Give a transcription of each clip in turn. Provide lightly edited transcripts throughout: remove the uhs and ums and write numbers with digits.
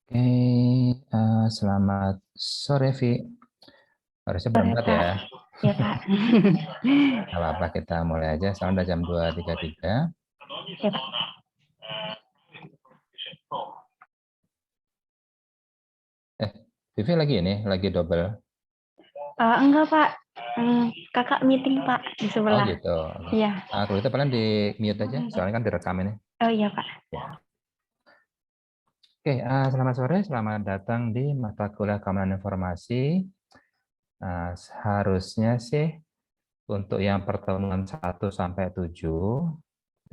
Oke, selamat sore, Vi. Harusnya Sore, berempat Pak. ya. Ya, Pak. Nggak apa-apa, kita mulai aja. Sekarang udah jam 2.33. Ya, Pak. Vivi lagi double. Enggak, Pak. Kakak meeting, Pak, di Oh sebelah. gitu. Iya. Kalau itu paling di mute aja, soalnya kan direkam ini. Oh iya, Pak. Ya. Oke, selamat sore. Selamat datang di mata kuliah Keamanan Informasi. Seharusnya sih untuk yang pertemuan 1 sampai 7,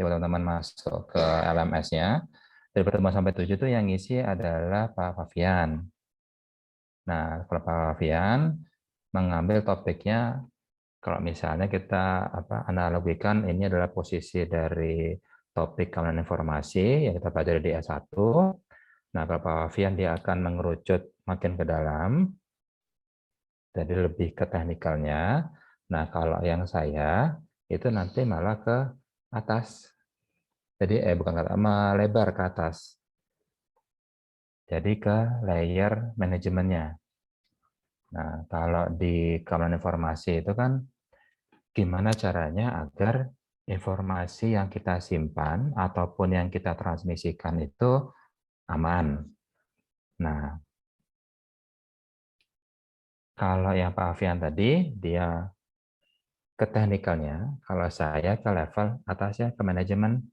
teman-teman masuk ke LMS-nya. Dari pertemuan sampai 7 itu yang ngisi adalah Pak Fabian. Nah, kalau Pak Fabian mengambil topiknya, kalau misalnya kita analogikan ini adalah posisi dari topik keamanan informasi yang kita pelajari di S1. Nah, kalau Pak Fabian dia akan mengerucut makin ke dalam, jadi lebih ke teknikalnya. Nah, kalau yang saya itu nanti malah ke atas. Jadi bukan ke melebar ke atas. Jadi ke layer manajemennya. Nah, kalau di keamanan informasi itu kan gimana caranya agar informasi yang kita simpan ataupun yang kita transmisikan itu aman. Nah, kalau yang Pak Avian tadi, dia ke teknikalnya, kalau saya ke level atasnya, ke manajemen.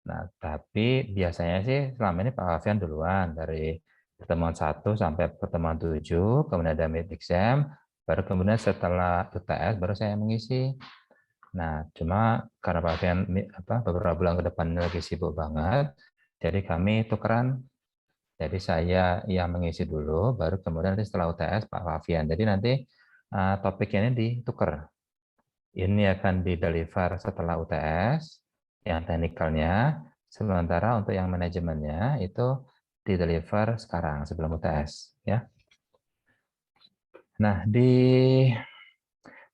Nah, tapi biasanya sih selama ini Pak Avian duluan dari pertemuan 1 sampai pertemuan 7, kemudian ada mid exam, baru kemudian setelah UTS baru saya mengisi. Nah, cuma karena Pak Alfian beberapa bulan ke depan lagi sibuk banget, jadi kami tukeran. Jadi saya yang mengisi dulu, baru kemudian nanti setelah UTS Pak Alfian. Jadi nanti topiknya ini ditukar. Ini akan di-deliver setelah UTS, yang teknikalnya, sementara untuk yang manajemennya itu di-deliver sekarang sebelum UTS. Ya. Nah,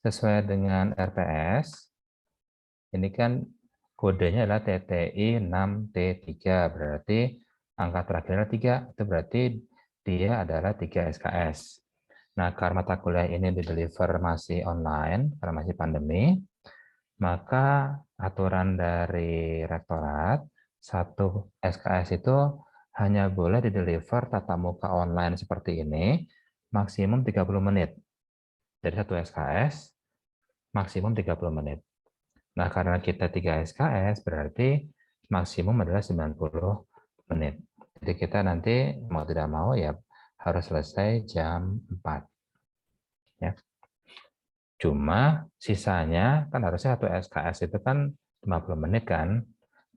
sesuai dengan RPS, ini kan kodenya adalah TTI 6T3, berarti angka terakhirnya 3, itu berarti dia adalah 3 SKS. Nah, karena mata kuliah ini di-deliver masih online, karena masih pandemi, maka aturan dari rektorat, 1 SKS itu hanya boleh di-deliver tatap muka online seperti ini, maksimum 30 menit. Jadi 1 SKS, maksimum 30 menit. Nah, karena kita 3 SKS, berarti maksimum adalah 90 menit. Jadi kita nanti mau tidak mau ya harus selesai jam 4. Ya. Cuma sisanya kan harusnya 1 SKS itu kan 50 menit kan.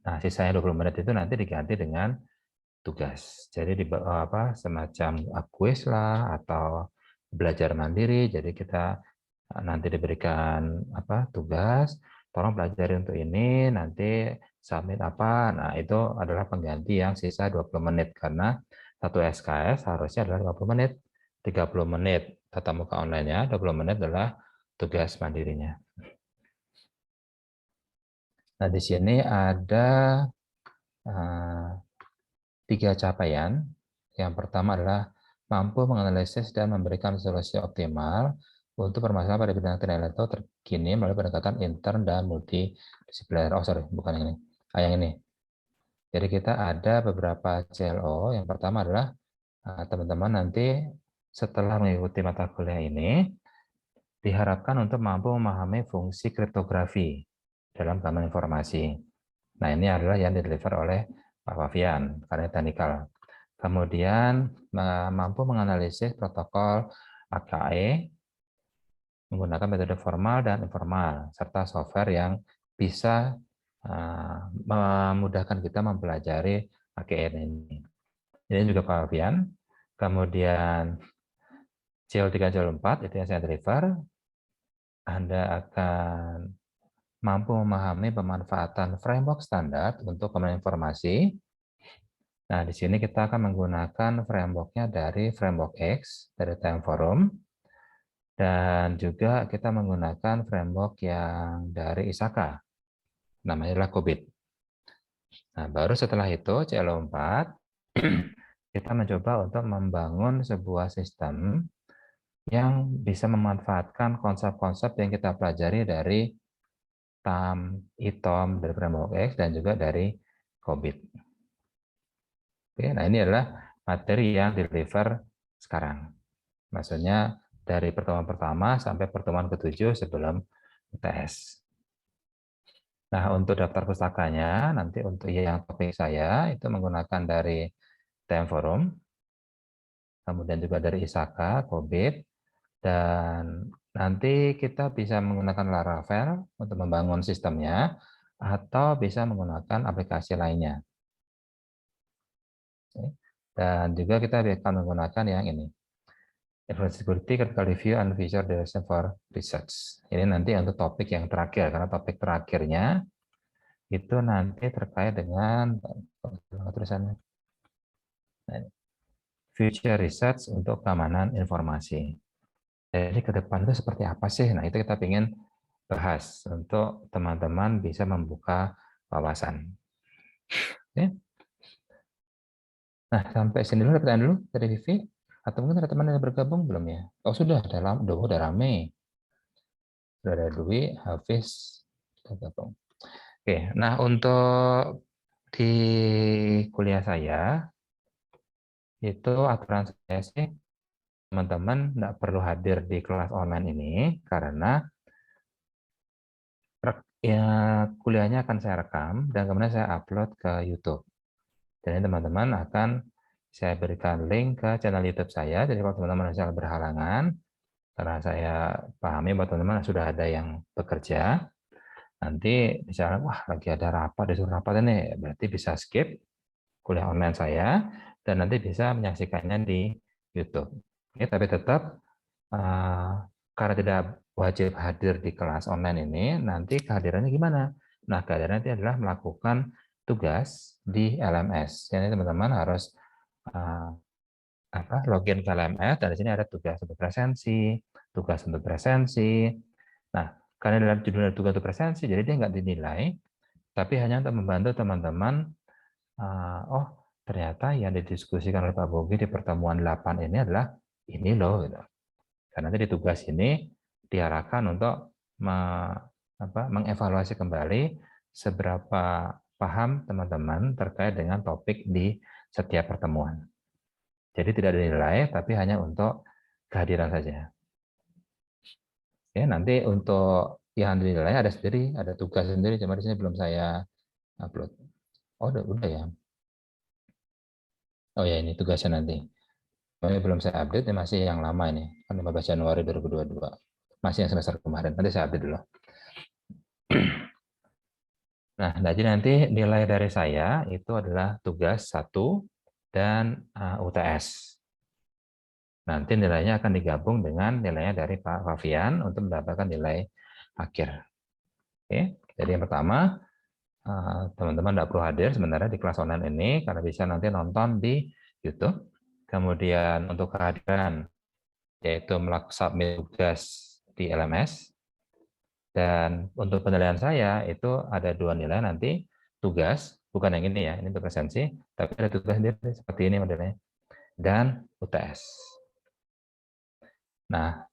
Nah, sisanya 20 menit itu nanti diganti dengan tugas. Jadi di semacam kuis lah atau belajar mandiri. Jadi kita nanti diberikan tugas, tolong pelajari untuk ini, nanti submit apa. Nah, itu adalah pengganti yang sisa 20 menit karena 1 SKS harusnya adalah 50 menit. 30 menit tatap muka online-nya, 20 menit adalah tugas mandirinya. Nah, di sini ada 3 capaian. Yang pertama adalah mampu menganalisis dan memberikan solusi optimal untuk permasalahan pada bidang teknologi terkini melalui pendekatan intern dan multidisipliner. Oh, sorry, bukan yang ini. Yang ini. Jadi kita ada beberapa CLO. Yang pertama adalah teman-teman nanti setelah mengikuti mata kuliah ini, diharapkan untuk mampu memahami fungsi kriptografi dalam keamanan informasi. Nah, ini adalah yang dideliver oleh Pak Fabian, karena teknikal. Kemudian mampu menganalisis protokol AKE menggunakan metode formal dan informal, serta software yang bisa memudahkan kita mempelajari AKE ini. Ini juga Pak Fabian. Kemudian CL3, CL4 itu yang saya deliver. Anda akan mampu memahami pemanfaatan framework standar untuk keamanan informasi. Nah, di sini kita akan menggunakan framework-nya dari Framework X, dari Time Forum, dan juga kita menggunakan framework yang dari ISAKA, namanya adalah COBIT. Nah, baru setelah itu CL4, kita mencoba untuk membangun sebuah sistem yang bisa memanfaatkan konsep-konsep yang kita pelajari dari TAM, ITOM, dari Framework X, dan juga dari COBIT. Oke, nah ini adalah materi yang deliver sekarang. Maksudnya dari pertemuan pertama sampai pertemuan ke-7 sebelum UTS. Nah, untuk daftar pustakanya, nanti untuk yang topik saya itu menggunakan dari TM Forum, kemudian juga dari ISAKA, COBIT, dan nanti kita bisa menggunakan Laravel untuk membangun sistemnya, atau bisa menggunakan aplikasi lainnya. Dan juga kita akan menggunakan yang ini, Information Security, Critical Review, and Visual Direction for Research. Ini nanti untuk topik yang terakhir, karena topik terakhirnya itu nanti terkait dengan tulisannya Future Research untuk keamanan informasi. Jadi ke depan itu seperti apa sih? Nah, itu kita ingin bahas untuk teman-teman bisa membuka wawasan. Oke. Nah, sampai sini dulu pertanyaan dulu dari Vivi. Atau mungkin ada teman yang bergabung belum ya? Oh, sudah, udah rame. Sudah ada Dwi, Hafiz, sudah gabung. Oke, nah untuk di kuliah saya, itu aturan saya sih, teman-teman tidak perlu hadir di kelas online ini, karena ya kuliahnya akan saya rekam dan kemudian saya upload ke YouTube. Jadi teman-teman akan saya berikan link ke channel YouTube saya. Jadi kalau teman-teman misalnya berhalangan, karena saya pahami bahwa teman-teman sudah ada yang bekerja, nanti misalnya wah lagi ada rapat, disuruh rapat ini, berarti bisa skip kuliah online saya dan nanti bisa menyaksikannya di YouTube. Oke, tapi tetap karena tidak wajib hadir di kelas online ini, nanti kehadirannya gimana? Nah, kehadirannya nanti adalah melakukan tugas di LMS. Jadi teman-teman harus login ke LMS, dan di sini ada tugas untuk presensi, tugas untuk presensi. Nah, karena dalam judulnya tugas untuk presensi, jadi dia nggak dinilai, tapi hanya untuk membantu teman-teman, oh ternyata yang didiskusikan oleh Pak Bogi di pertemuan 8 ini adalah ini loh. Gitu. Karena nanti di tugas ini diarahkan untuk mengevaluasi kembali seberapa paham teman-teman terkait dengan topik di setiap pertemuan. Jadi tidak dinilai, tapi hanya untuk kehadiran saja. Ya, nanti untuk yang dinilai ada sendiri, ada tugas sendiri, cuma di sini belum saya upload. Oh, udah ya. Oh ya, ini tugasnya nanti. Ini belum saya update, ini masih yang lama ini, kan 15 Januari 2022. Masih yang semester kemarin, nanti saya update dulu. Nah, jadi nanti nilai dari saya itu adalah tugas 1 dan UTS. Nanti nilainya akan digabung dengan nilainya dari Pak Fabian untuk mendapatkan nilai akhir. Oke, jadi yang pertama, teman-teman tidak perlu hadir sebenarnya di kelas online ini, karena bisa nanti nonton di YouTube. Kemudian untuk kehadiran, yaitu submit tugas di LMS. Dan untuk penilaian saya itu ada 2 nilai nanti, tugas, bukan yang ini ya, ini untuk presensi, tapi ada tugas sendiri seperti ini modelnya, dan UTS. Nah,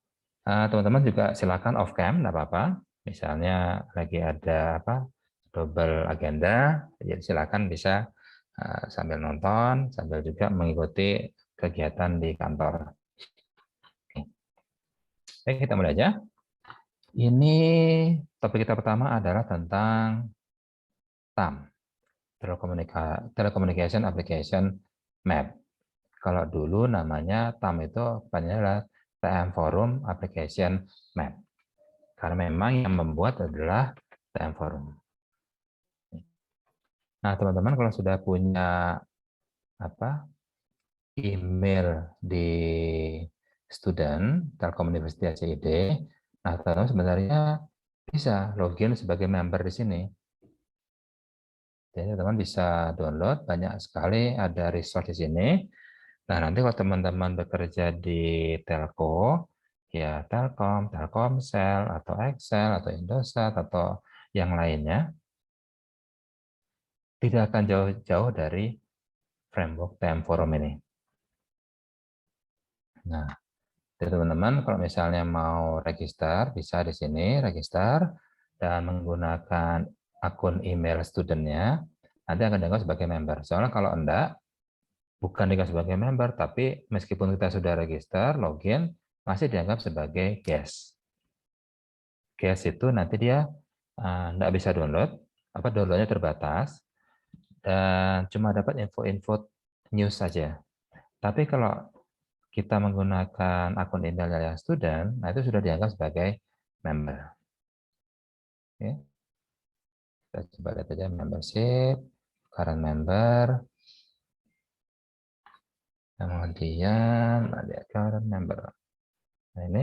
teman-teman juga silakan off cam, tidak apa-apa. Misalnya lagi ada double agenda, jadi silakan bisa sambil nonton, sambil juga mengikuti kegiatan di kantor. Oke, kita mulai aja. Ini topik kita pertama adalah tentang TAM, Telecommunication Application Map. Kalau dulu namanya TAM itu adalah TM Forum Application Map. Karena memang yang membuat adalah TM Forum. Nah, teman-teman kalau sudah punya email di student Telkom University ACID, nah teman-teman sebenarnya bisa login sebagai member di sini. Jadi teman-teman bisa download, banyak sekali ada resource di sini. Nah, nanti kalau teman-teman bekerja di telco, ya Telkom, Telkomsel, atau Excel, atau Indosat, atau yang lainnya, tidak akan jauh-jauh dari framework TM Forum ini. Nah, jadi teman-teman kalau misalnya mau register, bisa di sini register dan menggunakan akun email studentnya, nanti akan dianggap sebagai member. Soalnya kalau enggak, bukan dianggap sebagai member, tapi meskipun kita sudah register, login, masih dianggap sebagai guest. Guest itu nanti dia enggak bisa download, downloadnya terbatas, dan cuma dapat info-info news saja. Tapi kalau kita menggunakan akun email yang student, nah itu sudah dianggap sebagai member. Oke. Kita coba lihat aja membership, current member, kemudian ada current member. Nah ini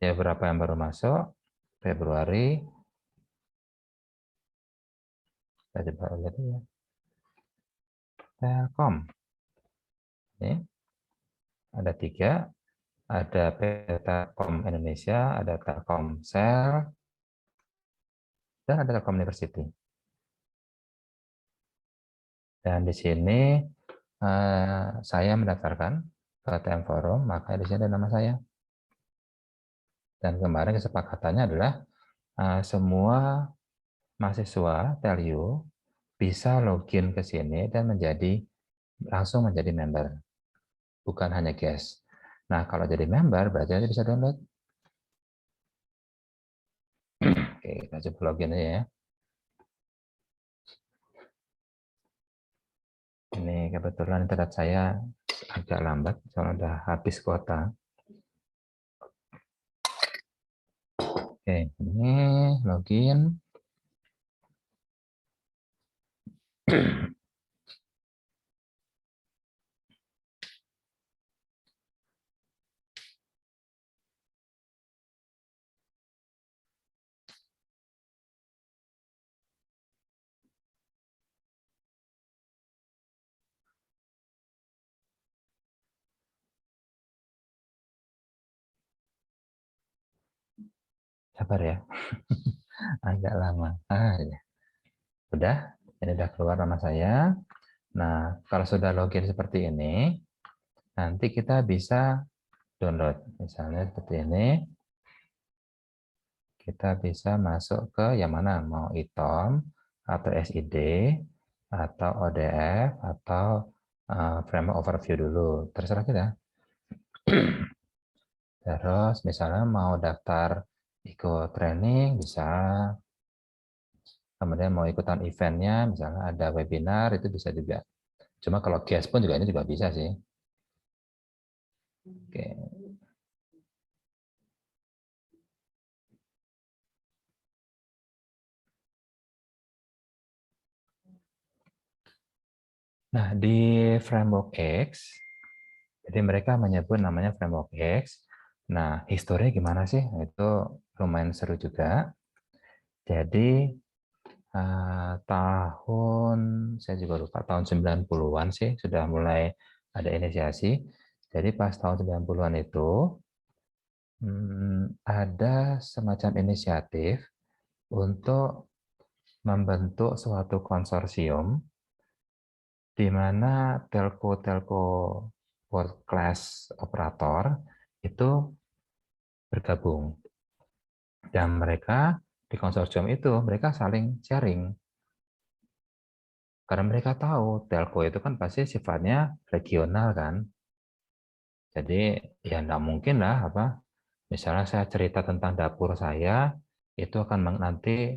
ya berapa yang baru masuk, Februari. Kita coba lihat ya. Telkom. Ini ada 3, ada Telkom Indonesia, ada Telkomsel, dan ada Telkom University. Dan di sini saya mendaftarkan ke TM Forum, maka di sini ada nama saya. Dan kemarin kesepakatannya adalah semua mahasiswa TELU bisa login ke sini dan langsung menjadi member, bukan hanya guest. Nah, kalau jadi member berarti nanti bisa download. Oke, kita coba login aja ya. Ini kebetulan internet saya agak lambat, soalnya udah habis kuota. Oke, ini login. Sabar ya, agak lama. Ya. Udah, ini udah keluar nama saya. Nah, kalau sudah login seperti ini, nanti kita bisa download. Misalnya seperti ini, kita bisa masuk ke yang mana? Mau ITOM, atau SID, atau ODF, atau framework overview dulu. Terserah kita. Terus misalnya mau daftar ikut training, bisa. Kemudian mau ikutan eventnya, misalnya ada webinar, itu bisa juga. Cuma kalau guest pun juga ini juga bisa sih. Oke. Nah, di Framework X, jadi mereka menyebut namanya Framework X. Nah, historinya gimana sih? Itu lumayan seru juga. Jadi, tahun, saya juga lupa, tahun 90-an sih, sudah mulai ada inisiasi. Jadi pas tahun 90-an itu, ada semacam inisiatif untuk membentuk suatu konsorsium di mana telco-telco world class operator itu bergabung. Dan mereka di konsorsium itu mereka saling sharing. Karena mereka tahu telco itu kan pasti sifatnya regional kan. Jadi ya enggak mungkin lah misalnya saya cerita tentang dapur saya itu akan nanti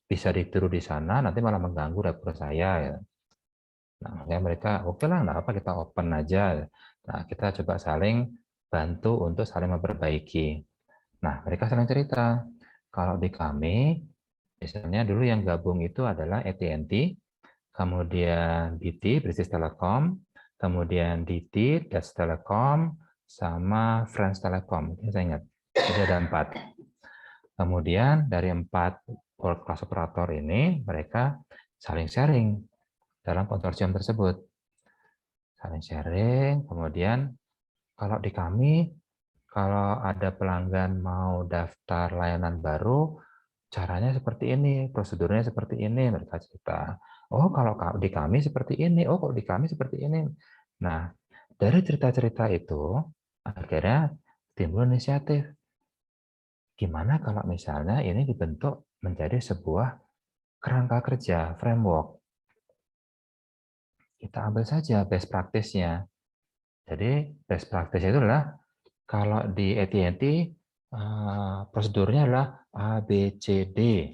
bisa ditiru di sana, nanti malah mengganggu dapur saya ya. Nah, makanya mereka oke lah, nggak apa kita open aja. Nah, kita coba saling bantu untuk saling memperbaiki. Nah, mereka saling cerita. Kalau di kami, misalnya dulu yang gabung itu adalah AT&T, kemudian BT, British Telecom, kemudian DT, Dutch Telecom, sama French Telecom. Ini saya ingat. Jadi ada 4. Kemudian dari 4 world class operator ini, mereka saling sharing dalam konsorsium tersebut. Saling sharing, kemudian kalau di kami, kalau ada pelanggan mau daftar layanan baru, caranya seperti ini, prosedurnya seperti ini, mereka cerita. Oh, kalau di kami seperti ini, oh, kalau di kami seperti ini. Nah, dari cerita-cerita itu, Akhirnya timbul inisiatif. Gimana kalau misalnya ini dibentuk menjadi sebuah kerangka kerja, framework. Kita ambil saja best practice-nya. Jadi best practice itu adalah kalau di AT&T prosedurnya adalah A, B, C, D.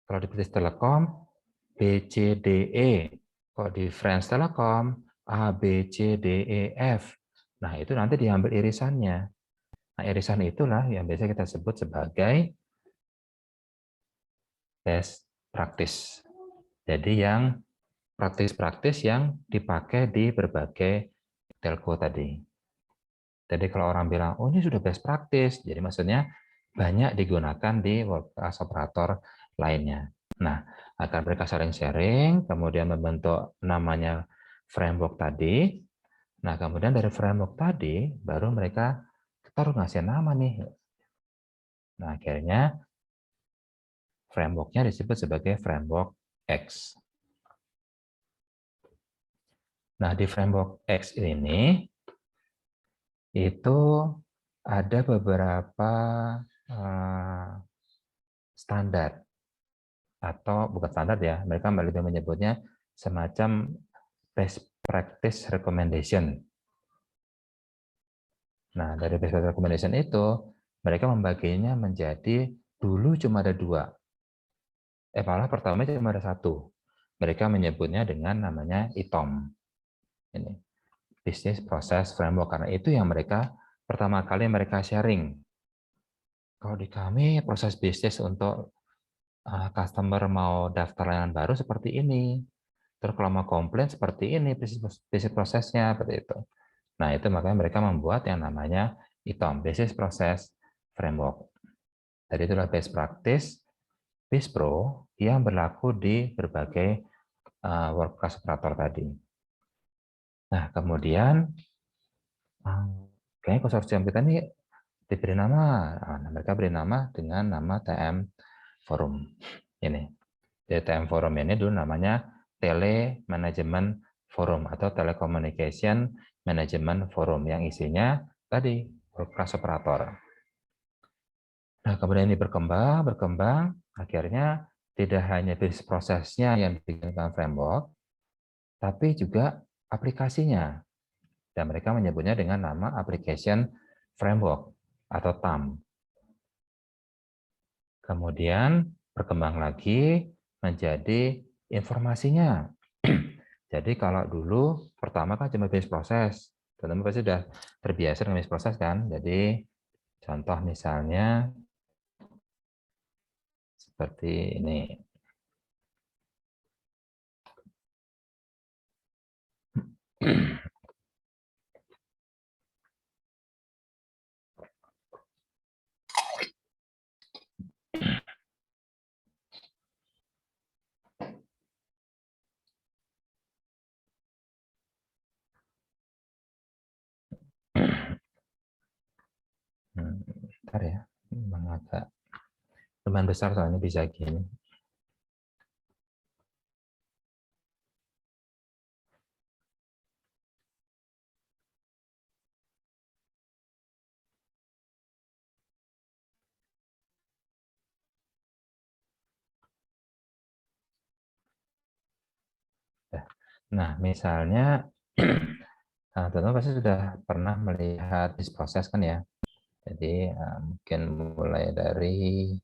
Kalau di British Telecom, B, C, D, E. Kalau di French Telecom, A, B, C, D, E, F. Nah, itu nanti diambil irisannya. Nah, irisan itulah yang biasa kita sebut sebagai best practice. Jadi yang praktis-praktis yang dipakai di berbagai telco tadi. Jadi kalau orang bilang, oh ini sudah best practice, jadi maksudnya banyak digunakan di world class operator lainnya. Nah, akan mereka saling sharing, kemudian membentuk namanya framework tadi. Nah, kemudian dari framework tadi, baru mereka taruh ngasih nama nih. Nah, akhirnya framework-nya disebut sebagai framework X. Nah, di framework X ini, itu ada beberapa standar atau bukan standar ya, mereka lebih menyebutnya semacam best practice recommendation. Nah, dari best practice recommendation itu mereka membaginya menjadi dulu cuma ada 2. Malah pertama cuma ada 1. Mereka menyebutnya dengan namanya ITOM. Ini Business Process Framework, karena itu yang mereka pertama kali mereka sharing. Kalau di kami proses bisnis untuk customer mau daftar layanan baru seperti ini. Terus kalau mau komplain seperti ini bisnis prosesnya seperti itu. Nah, itu makanya mereka membuat yang namanya ITOM, Business Process Framework. Jadi itulah best practice BISPRO yang berlaku di berbagai world class operator tadi. Nah, kemudian kayaknya konsorsium kita ini diberi nama, mereka beri nama dengan nama TM Forum. Ini, TM Forum ini dulu namanya Tele Management Forum atau Telecommunication Management Forum yang isinya tadi world class operator. Nah, kemudian ini berkembang, akhirnya tidak hanya bisnis prosesnya yang digunakan framework, tapi juga aplikasinya. Dan mereka menyebutnya dengan nama Application Framework atau TAM. Kemudian berkembang lagi menjadi informasinya. Jadi kalau dulu pertama kan cuma bisnis proses, teman-teman pasti sudah terbiasa dengan bisnis proses kan. Jadi contoh misalnya seperti ini. Bentar ya, memang agak lumayan besar soalnya bisa gini. Nah, misalnya teman-teman pasti sudah pernah melihat bisnis proses kan ya. Jadi mungkin mulai dari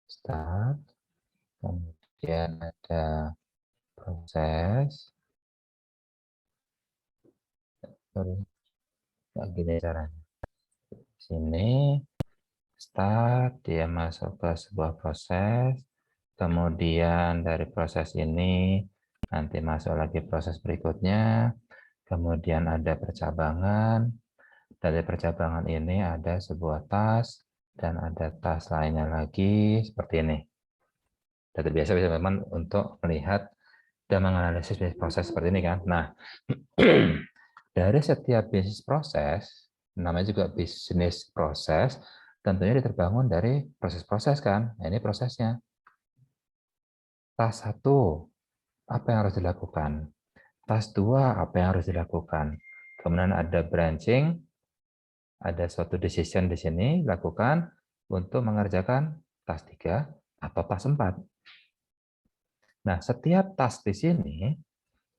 start, kemudian ada proses, gini caranya. Sini start, dia masuk ke sebuah proses, kemudian dari proses ini nanti masuk lagi proses berikutnya, kemudian ada percabangan, dari percabangan ini ada sebuah tas, dan ada tas lainnya lagi, seperti ini. Dan terbiasa bisa memang untuk melihat dan menganalisis bisnis proses seperti ini kan. Nah, dari setiap bisnis proses, namanya juga bisnis proses, tentunya terbangun dari proses-proses kan. Nah, ini prosesnya. Tas 1, apa yang harus dilakukan? task 2 apa yang harus dilakukan. Kemudian ada branching, ada suatu decision di sini dilakukan untuk mengerjakan task 3 atau task 4. Nah, setiap task di sini,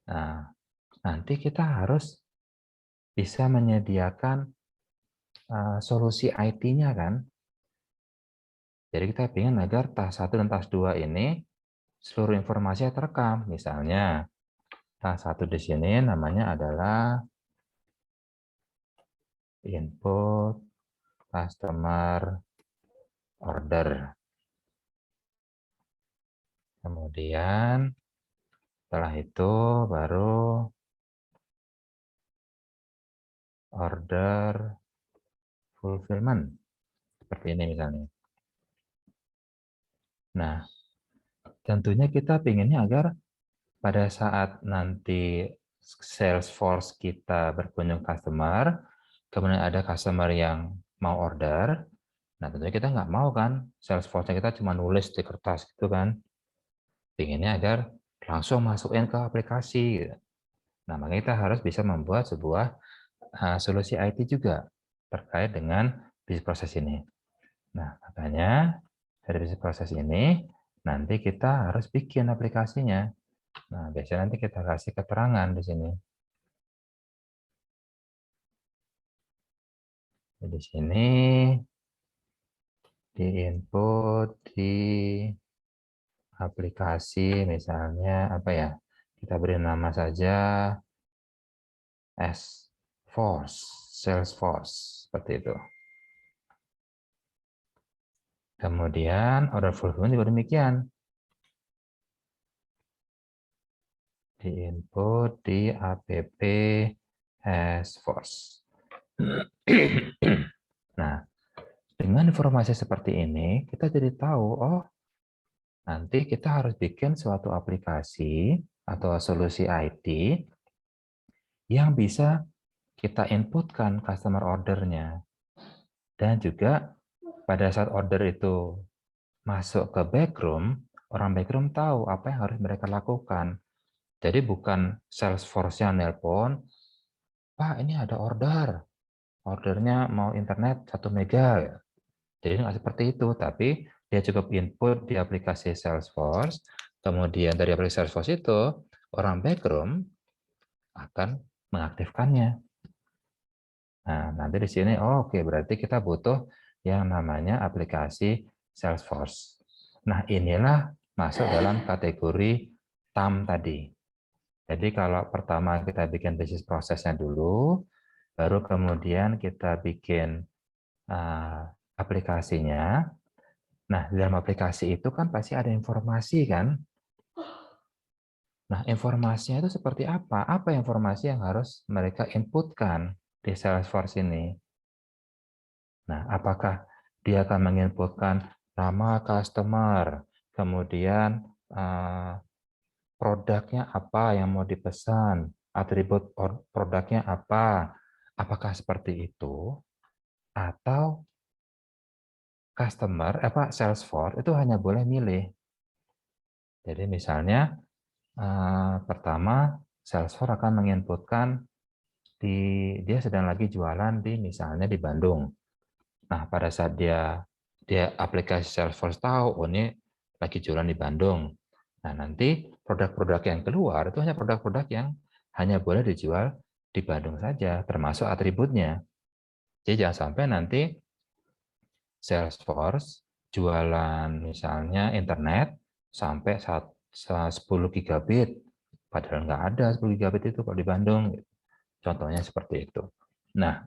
nah, nanti kita harus bisa menyediakan solusi IT-nya kan. Jadi kita ingin agar task 1 dan task 2 ini seluruh informasinya terekam. Misalnya, task 1 di sini namanya adalah input customer order. Kemudian setelah itu baru order fulfillment. Seperti ini misalnya. Nah, tentunya kita pinginnya agar pada saat nanti Salesforce kita berkunjung customer, kemudian ada customer yang mau order, nah tentunya kita nggak mau kan Salesforce kita cuma nulis di kertas gitu kan. Pinginnya agar langsung masukin ke aplikasi. Gitu. Nah, makanya kita harus bisa membuat sebuah solusi IT juga terkait dengan bisnis proses ini. Nah, makanya dari bisnis proses ini nanti kita harus bikin aplikasinya. Nah, biasanya nanti kita kasih keterangan di sini. Di sini di input di aplikasi misalnya apa ya? Kita beri nama saja S-Force, Salesforce, seperti itu. Kemudian order fulfillment juga demikian. Di input di app S-Force. Nah, dengan informasi seperti ini, kita jadi tahu, oh, nanti kita harus bikin suatu aplikasi atau solusi IT yang bisa kita inputkan customer ordernya. Dan juga pada saat order itu masuk ke backroom, orang backroom tahu apa yang harus mereka lakukan. Jadi bukan Salesforce-nya nelpon, Pak ini ada order, ordernya mau internet 1 mega. Jadi nggak seperti itu, tapi dia cukup input di aplikasi Salesforce, kemudian dari aplikasi Salesforce itu, orang backroom akan mengaktifkannya. Nah, nanti di sini, oh, oke, berarti kita butuh yang namanya aplikasi Salesforce. Nah, inilah masuk dalam kategori TAM tadi. Jadi kalau pertama kita bikin bisnis prosesnya dulu, baru kemudian kita bikin aplikasinya. Nah, di dalam aplikasi itu kan pasti ada informasi kan? Nah, informasinya itu seperti apa? Apa informasi yang harus mereka inputkan di Salesforce ini? Nah, apakah dia akan menginputkan nama customer, kemudian produknya apa yang mau dipesan, atribut produknya apa, apakah seperti itu? Atau Salesforce itu hanya boleh milih. Jadi misalnya pertama Salesforce akan menginputkan dia sedang lagi jualan misalnya di Bandung. Nah, pada saat dia aplikasi Salesforce tahu, oh ini lagi jualan di Bandung. Nah, nanti produk-produk yang keluar itu hanya produk-produk yang hanya boleh dijual di Bandung saja, termasuk atributnya. Jadi jangan sampai nanti Salesforce jualan misalnya internet sampai 10 gigabit, padahal nggak ada 10 gigabit itu kalau di Bandung. Contohnya seperti itu. Nah,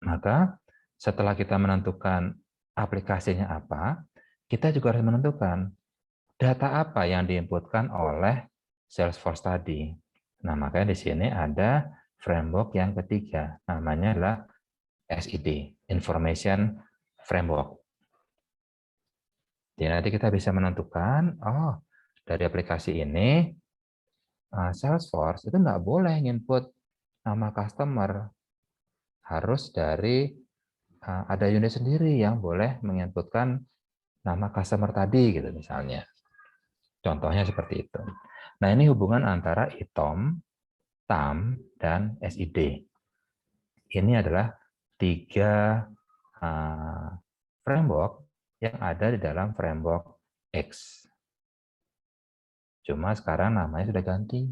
maka setelah kita menentukan aplikasinya apa, kita juga harus menentukan data apa yang diinputkan oleh Salesforce tadi. Nah, makanya di sini ada framework yang ketiga, namanya adalah SID, Information Framework. Jadi nanti kita bisa menentukan, oh, dari aplikasi ini, Salesforce itu nggak boleh input nama customer, harus dari ada unit sendiri yang boleh menginputkan nama customer tadi gitu misalnya. Contohnya seperti itu. Nah, ini hubungan antara ITOM, TAM, dan SID. Ini adalah 3 framework yang ada di dalam framework X. Cuma sekarang namanya sudah ganti.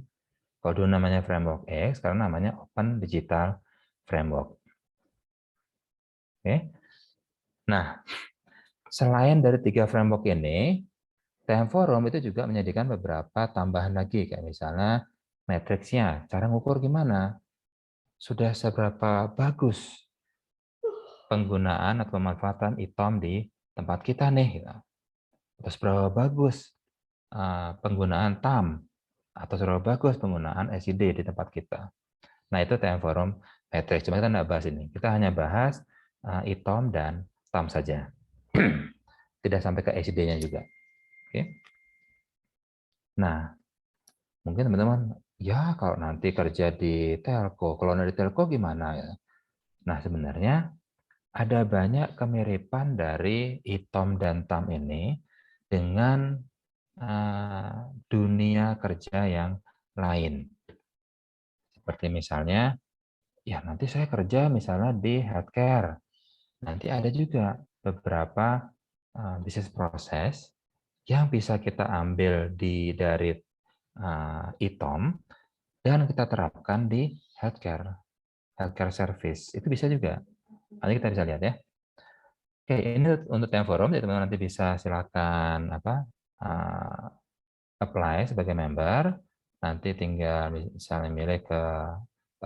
Kalau dulu namanya framework X, sekarang namanya Open Digital Framework. Oke. Nah, selain dari 3 framework ini, TM Forum itu juga menyediakan beberapa tambahan lagi, kayak misalnya matriksnya, cara ngukur gimana, sudah seberapa bagus penggunaan atau pemanfaatan ITOM di tempat kita nih, gitu. Terus seberapa bagus penggunaan TAM, atau seberapa bagus penggunaan SID di tempat kita. Nah, itu TM Forum Matrix. Cuma kita nggak bahas ini. Kita hanya bahas ITOM dan TAM saja. Tidak sampai ke SID-nya juga. Oke. Nah, mungkin teman-teman, ya kalau nanti kerja di telco, kalau dari telco gimana ya? Nah, sebenarnya ada banyak kemiripan dari ITOM dan TAM ini dengan dunia kerja yang lain. Seperti misalnya, ya nanti saya kerja misalnya di healthcare. Nanti ada juga beberapa bisnis proses yang bisa kita ambil dari ITOM dan kita terapkan di healthcare service. Itu bisa juga. Nanti kita bisa lihat ya. Oke, ini untuk yang forum, jadi teman-teman nanti bisa silakan apply sebagai member. Nanti tinggal misalnya milih ke,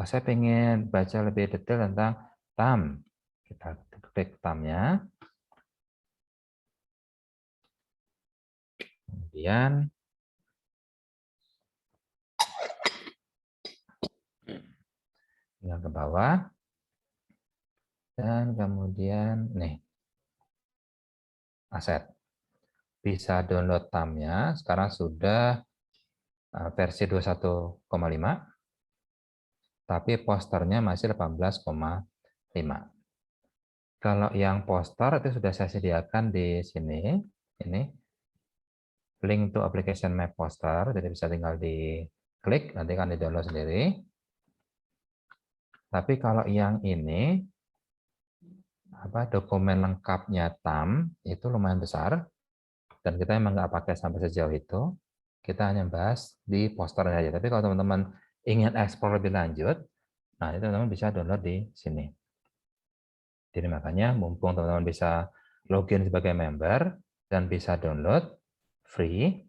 saya pengen baca lebih detail tentang TAM. Kita klik TAM-nya. Kemudian tinggal ke bawah. Dan kemudian nih, aset. Bisa download TAM-nya, sekarang sudah versi 21,5, tapi posternya masih 18,5. Kalau yang poster itu sudah saya sediakan di sini, ini link to application map poster, jadi bisa tinggal diklik, nanti akan di-download sendiri. Tapi kalau yang ini, dokumen lengkapnya TAM, itu lumayan besar, dan kita emang nggak pakai sampai sejauh itu, kita hanya bahas di poster saja. Tapi kalau teman-teman ingin eksplor lebih lanjut, nah itu teman-teman bisa download di sini. Jadi makanya mumpung teman-teman bisa login sebagai member dan bisa download free,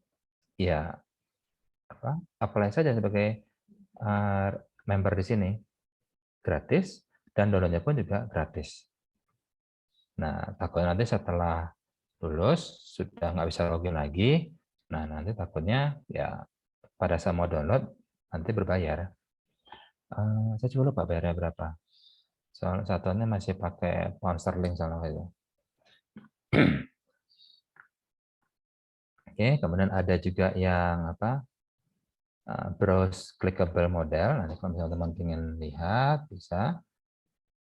ya apply saja sebagai member di sini, gratis, dan downloadnya pun juga gratis. Nah, takutnya nanti setelah lulus sudah nggak bisa login lagi, nah nanti takutnya ya pada saat mau download nanti berbayar. Saya coba lupa bayarnya berapa. Soal satuannya masih pakai pound sterling soalnya itu. Oke, kemudian ada juga yang browse clickable model. Nanti kalau misalnya teman ingin lihat bisa.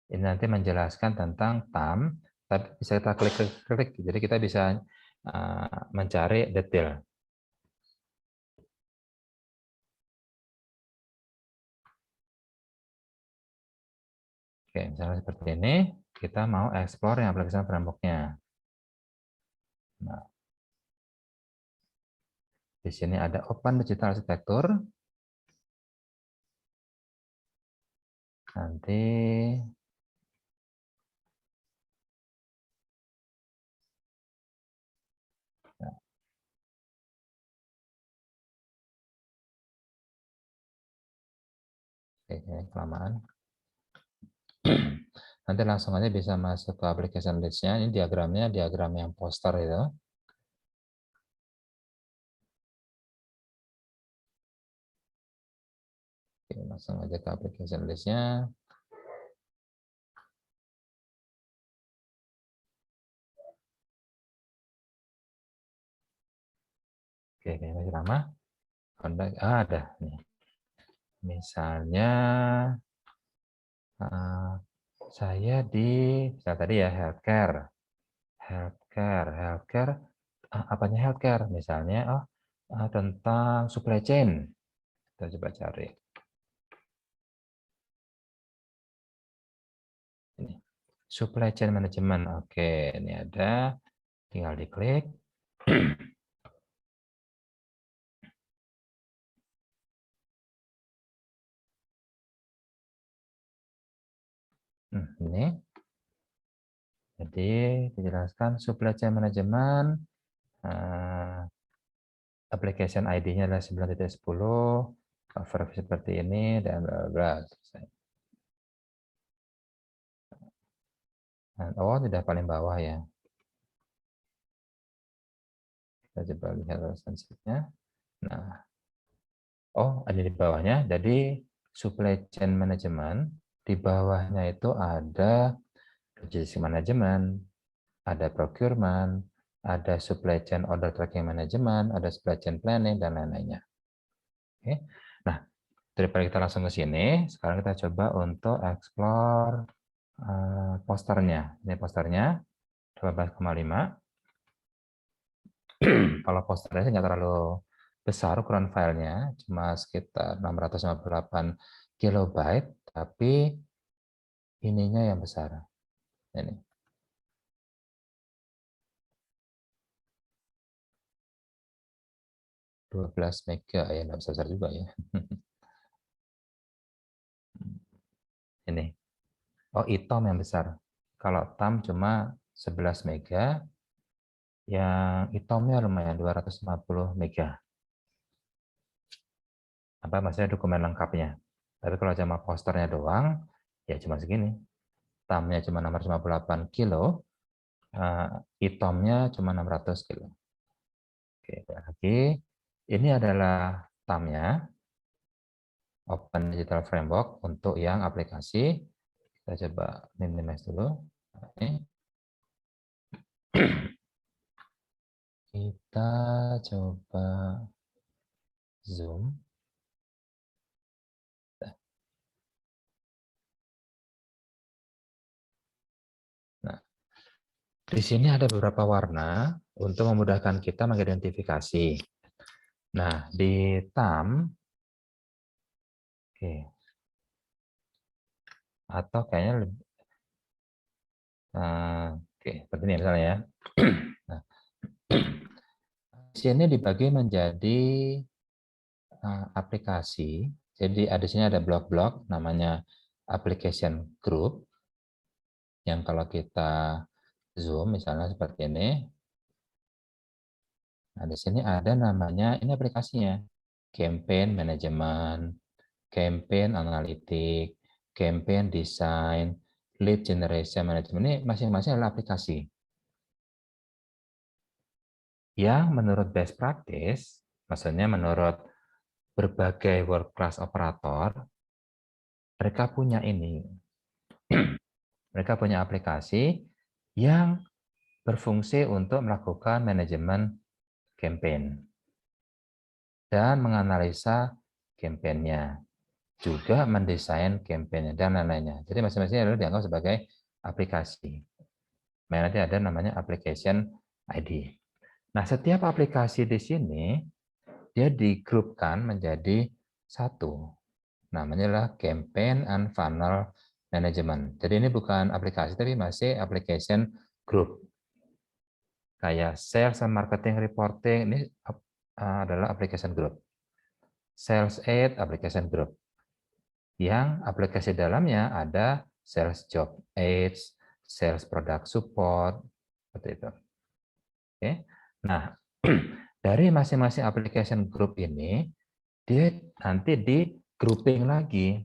Ini nanti menjelaskan tentang TAM, tapi bisa kita klik-klik. Jadi kita bisa mencari detail. Oke, misalnya seperti ini, kita mau explore yang aplikasi framework-nya. Nah, di sini ada Open Digital Architecture. Nanti nah, oke, kelamaan. Nanti langsung aja bisa masuk ke application list-nya. Ini diagramnya, diagram yang poster itu. Oke, langsung aja ke application list-nya. Oke, kayaknya masih lama. Ada nih. Misalnya saya misalnya tadi ya healthcare, apanya healthcare? Misalnya, tentang supply chain. Kita coba cari. Ini. Supply chain management. Oke, ini ada. Tinggal diklik. Ini. Jadi dijelaskan supply chain management. Application ID-nya adalah 9.10. Cover seperti ini dan bla bla. Oh, tidak paling bawah ya. Kita coba lihat relationship-nya. Nah, oh ada di bawahnya. Jadi supply chain management di bawahnya itu ada logistics management, ada procurement, ada supply chain order tracking management, ada supply chain planning dan lain-lainnya. Oke. Nah, daripada kita langsung ke sini, sekarang kita coba untuk explore posternya. Ini posternya 12,5. Kalau posternya nggak terlalu besar ukuran filenya, cuma sekitar 658 kilobyte, tapi ininya yang besar. Ini. .12 mega ya, nggak besar juga ya. Ini. Oh, ITOM yang besar. Kalau TAM cuma 11 mega, yang ITOM-nya lumayan 250 mega. Apa maksudnya dokumen lengkapnya. Tapi kalau cuma posternya doang, ya cuma segini. TAM-nya cuma 658 kilo, ITOM-nya cuma 600 kilo. Oke, lagi. Ini adalah TAM-nya, Open Digital Framework untuk yang aplikasi. Kita coba minimize dulu. Ini. Kita coba zoom. Nah, di sini ada beberapa warna untuk memudahkan kita mengidentifikasi. Nah, di TAM, oke, atau kayaknya lebih, oke, seperti ini misalnya ya. Nah, di sini dibagi menjadi aplikasi. Jadi di sini ada blok-blok namanya application group. Yang kalau kita zoom misalnya seperti ini. Nah, di sini ada namanya, ini aplikasinya. Campaign Management, Campaign Analytics, Campaign Design, Lead Generation Management. Ini masing-masing adalah aplikasi. Yang menurut best practice, maksudnya menurut berbagai world class operator, mereka punya ini. Mereka punya aplikasi yang berfungsi untuk melakukan manajemen campaign dan menganalisa campaign-nya, juga mendesain campaign-nya dan lain-lainnya. Jadi masing-masing adalah dianggap sebagai aplikasi. Nanti ada namanya application ID. Nah, setiap aplikasi di sini dia digrupkan menjadi satu. Namanya adalah Campaign and Funnel Management. Jadi ini bukan aplikasi, tapi masih application group. Kayak Sales and Marketing Reporting, ini adalah application group. Sales Aid, application group. Yang aplikasi dalamnya ada Sales Job Aids, Sales Product Support, seperti itu. Oke. Nah, dari masing-masing application group ini, dia nanti di grouping lagi.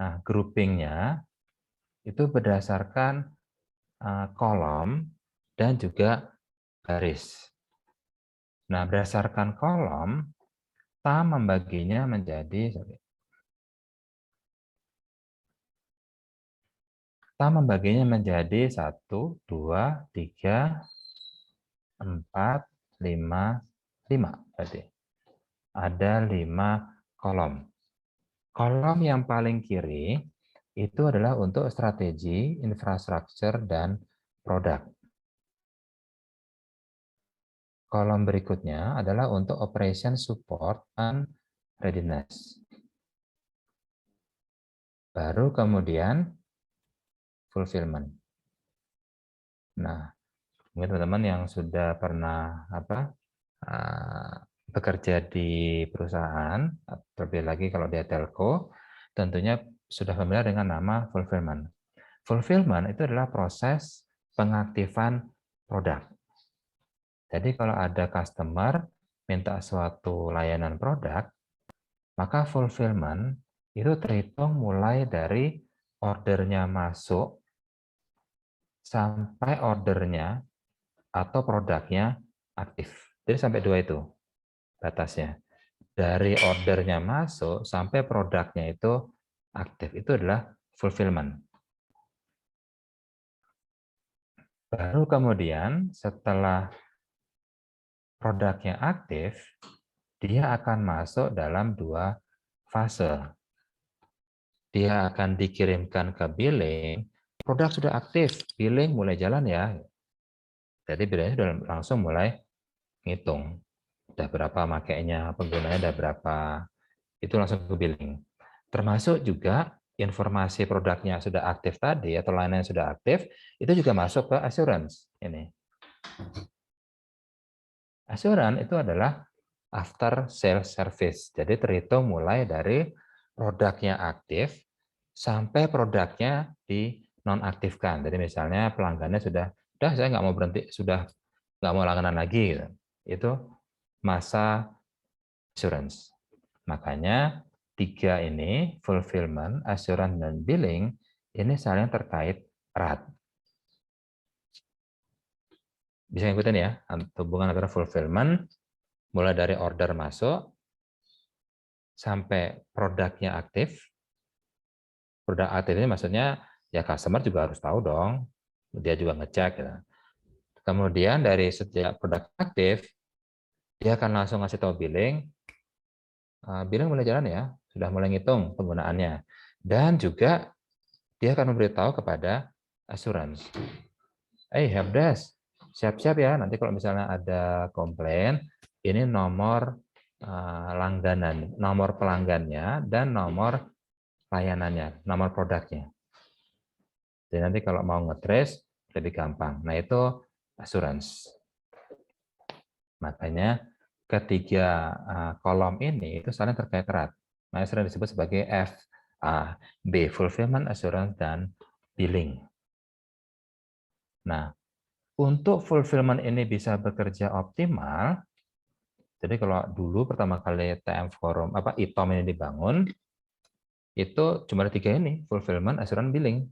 Nah, groupingnya itu berdasarkan kolom dan juga baris. Nah, berdasarkan kolom, TAM membaginya menjadi 1, 2, 3, 4, 5, 5. Berarti ada 5 kolom. Kolom yang paling kiri itu adalah untuk strategi, infrastruktur, dan produk. kolom berikutnya adalah untuk operation support and readiness. Baru kemudian fulfillment. Nah, mungkin teman-teman yang sudah pernah bekerja di perusahaan, terlebih lagi kalau dia telco, tentunya sudah familiar dengan nama fulfillment. Fulfillment itu adalah proses pengaktifan produk. Jadi kalau ada customer minta suatu layanan produk, maka fulfillment itu terhitung mulai dari ordernya masuk sampai ordernya atau produknya aktif. Jadi sampai 2 itu batasnya. Dari ordernya masuk sampai produknya itu aktif. Itu adalah fulfillment. Baru kemudian setelah produknya aktif, dia akan masuk dalam 2 fase. Dia akan dikirimkan ke billing, produk sudah aktif, billing mulai jalan ya. Jadi billingnya sudah langsung mulai ngitung. Udah berapa makainya, penggunanya udah berapa, itu langsung ke billing. Termasuk juga informasi produknya sudah aktif tadi, atau lainnya sudah aktif, itu juga masuk ke assurance. Ini. Assurance itu adalah after sales service. Jadi terhitung mulai dari produknya aktif sampai produknya dinonaktifkan. Jadi misalnya pelanggannya sudah saya nggak mau berhenti, sudah nggak mau langganan lagi. Gitu. Itu masa assurance. Makanya 3 ini, fulfillment, assurance, dan billing, ini saling terkait erat. Bisa ngikutin ya, hubungan antara fulfillment, mulai dari order masuk, sampai produknya aktif. Produk aktif ini maksudnya, ya customer juga harus tahu dong, dia juga ngecek. Ya. Kemudian dari setiap produk aktif, dia akan langsung ngasih tahu billing, billing mulai jalan ya, sudah mulai ngitung penggunaannya. Dan juga dia akan memberitahu kepada assurance. Helpdesk, siap-siap ya, nanti kalau misalnya ada komplain, ini nomor langganan, nomor pelanggannya, dan nomor layanannya, nomor produknya. Jadi nanti kalau mau nge-trace, lebih gampang. Nah itu assurance. Makanya ketiga kolom ini itu saling terkait erat. Nah, sering disebut sebagai FAB, fulfillment, assurance, dan billing. Nah, untuk fulfillment ini bisa bekerja optimal, jadi kalau dulu pertama kali TM Forum, ITOM ini dibangun, itu cuma ada 3 ini, fulfillment, assurance, billing.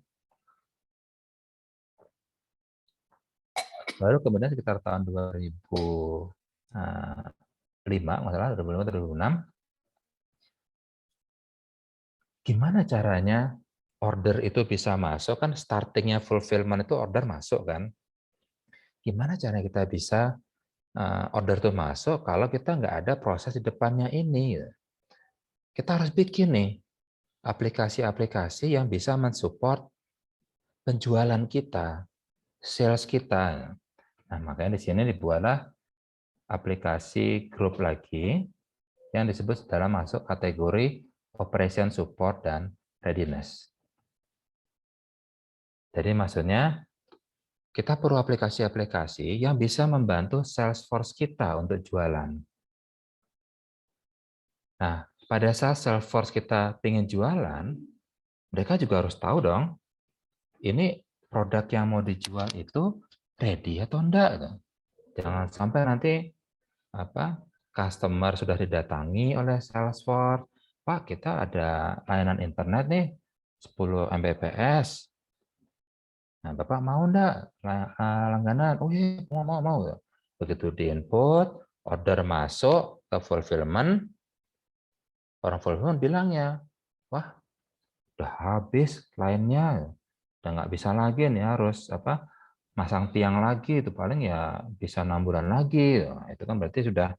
Baru kemudian sekitar tahun 2005, masalah 2005-2006, gimana caranya order itu bisa masuk, kan startingnya fulfillment itu order masuk kan. Gimana caranya kita bisa order itu masuk kalau kita nggak ada proses di depannya ini. Kita harus bikin nih aplikasi-aplikasi yang bisa mensupport penjualan kita, sales kita. Nah, makanya di sini dibuatlah aplikasi grup lagi yang disebut dalam masuk kategori operation support dan readiness. Jadi maksudnya kita perlu aplikasi-aplikasi yang bisa membantu sales force kita untuk jualan. Nah, pada saat sales force kita ingin jualan, mereka juga harus tahu dong, ini produk yang mau dijual itu ready atau enggak. Jangan sampai nanti customer sudah didatangi oleh Salesforce, Pak, kita ada layanan internet nih 10 Mbps. Nah, Bapak mau enggak langganan? Oh iya, mau. Begitu diinput, order masuk ke fulfillment, orang fulfillment bilangnya, wah, udah habis lainnya, udah nggak bisa lagi nih, harus masang tiang lagi, itu paling ya bisa 6 bulan lagi. Nah, itu kan berarti sudah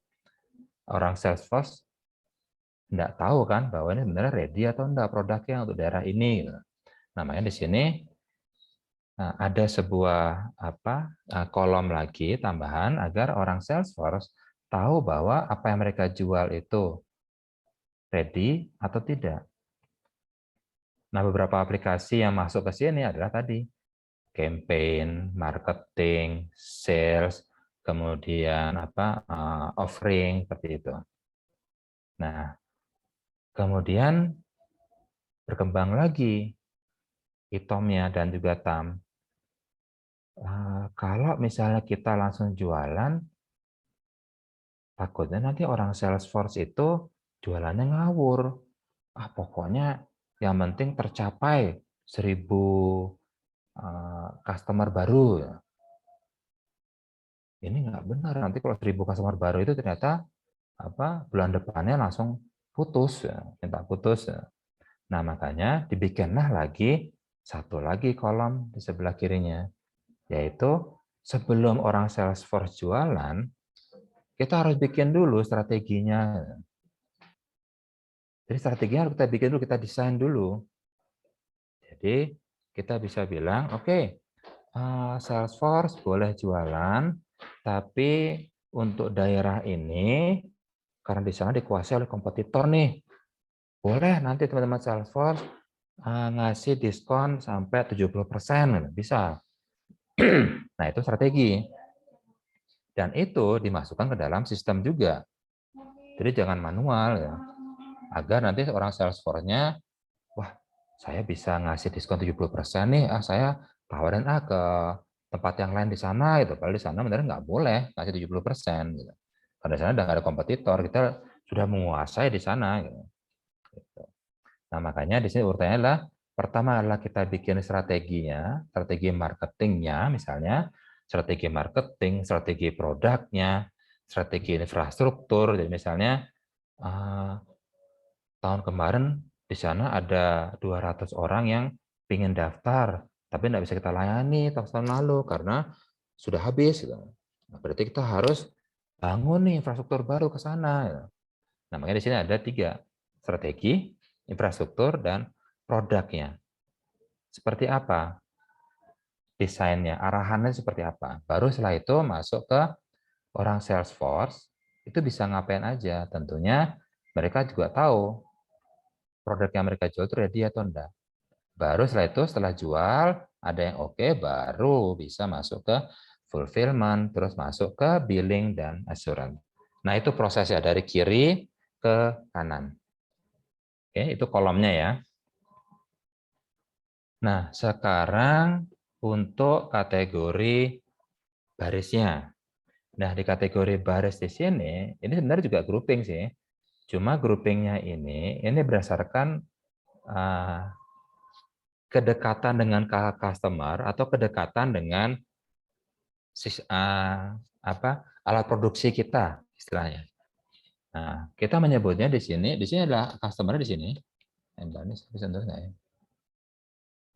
orang Salesforce nggak tahu kan bahwa ini sebenarnya ready atau enggak produknya untuk daerah ini. Namanya di sini Nah, ada sebuah kolom lagi tambahan agar orang Salesforce tahu bahwa apa yang mereka jual itu ready atau tidak. Nah, beberapa aplikasi yang masuk ke sini adalah tadi campaign, marketing, sales, kemudian offering seperti itu. Nah, kemudian berkembang lagi itemnya dan juga TAM. Kalau misalnya kita langsung jualan, takutnya nanti orang Salesforce itu jualannya ngawur. Pokoknya yang penting tercapai 1.000 customer baru. Ini nggak benar. Nanti kalau 1.000 customer baru itu ternyata bulan depannya langsung putus, minta putus. Nah, makanya dibikinlah lagi satu lagi kolom di sebelah kirinya, yaitu sebelum orang Salesforce jualan, kita harus bikin dulu strateginya. Jadi strateginya harus kita bikin dulu, kita desain dulu. Jadi kita bisa bilang, oke, Salesforce boleh jualan, tapi untuk daerah ini, karena di sana dikuasai oleh kompetitor nih, boleh nanti teman-teman Salesforce ngasih diskon sampai 70%, bisa. Nah, itu strategi. Dan itu dimasukkan ke dalam sistem juga. Jadi jangan manual ya. Agar nanti orang Salesforce-nya, wah, saya bisa ngasih diskon 70% nih, saya tawarin ke tempat yang lain di sana gitu. Padahal di sana benar nggak boleh ngasih 70% gitu. Karena di sana udah nggak ada kompetitor, kita sudah menguasai di sana gitu. Nah, makanya di sini urutannya adalah pertama adalah kita bikin strateginya, strategi marketingnya misalnya, strategi marketing, strategi produknya, strategi infrastruktur. Jadi misalnya tahun kemarin di sana ada 200 orang yang ingin daftar, tapi tidak bisa kita layani tahun lalu karena sudah habis. Nah, berarti kita harus bangun nih infrastruktur baru ke sana. Nah, makanya di sini ada 3, strategi, infrastruktur, dan produknya. Seperti apa desainnya, arahannya seperti apa. Baru setelah itu masuk ke orang Salesforce, itu bisa ngapain aja. Tentunya mereka juga tahu produk yang mereka jual itu ready atau enggak. Baru setelah itu, setelah jual, ada yang oke, baru bisa masuk ke fulfillment, terus masuk ke billing dan assurance. Nah, itu prosesnya dari kiri ke kanan. Oke, itu kolomnya ya. Nah, sekarang untuk kategori barisnya. Nah, di kategori baris di sini, ini sebenarnya juga grouping sih. Cuma groupingnya ini berdasarkan kedekatan dengan customer atau kedekatan dengan alat produksi kita istilahnya. Nah, kita menyebutnya di sini adalah customer di sini. Ini bisa nggak ya?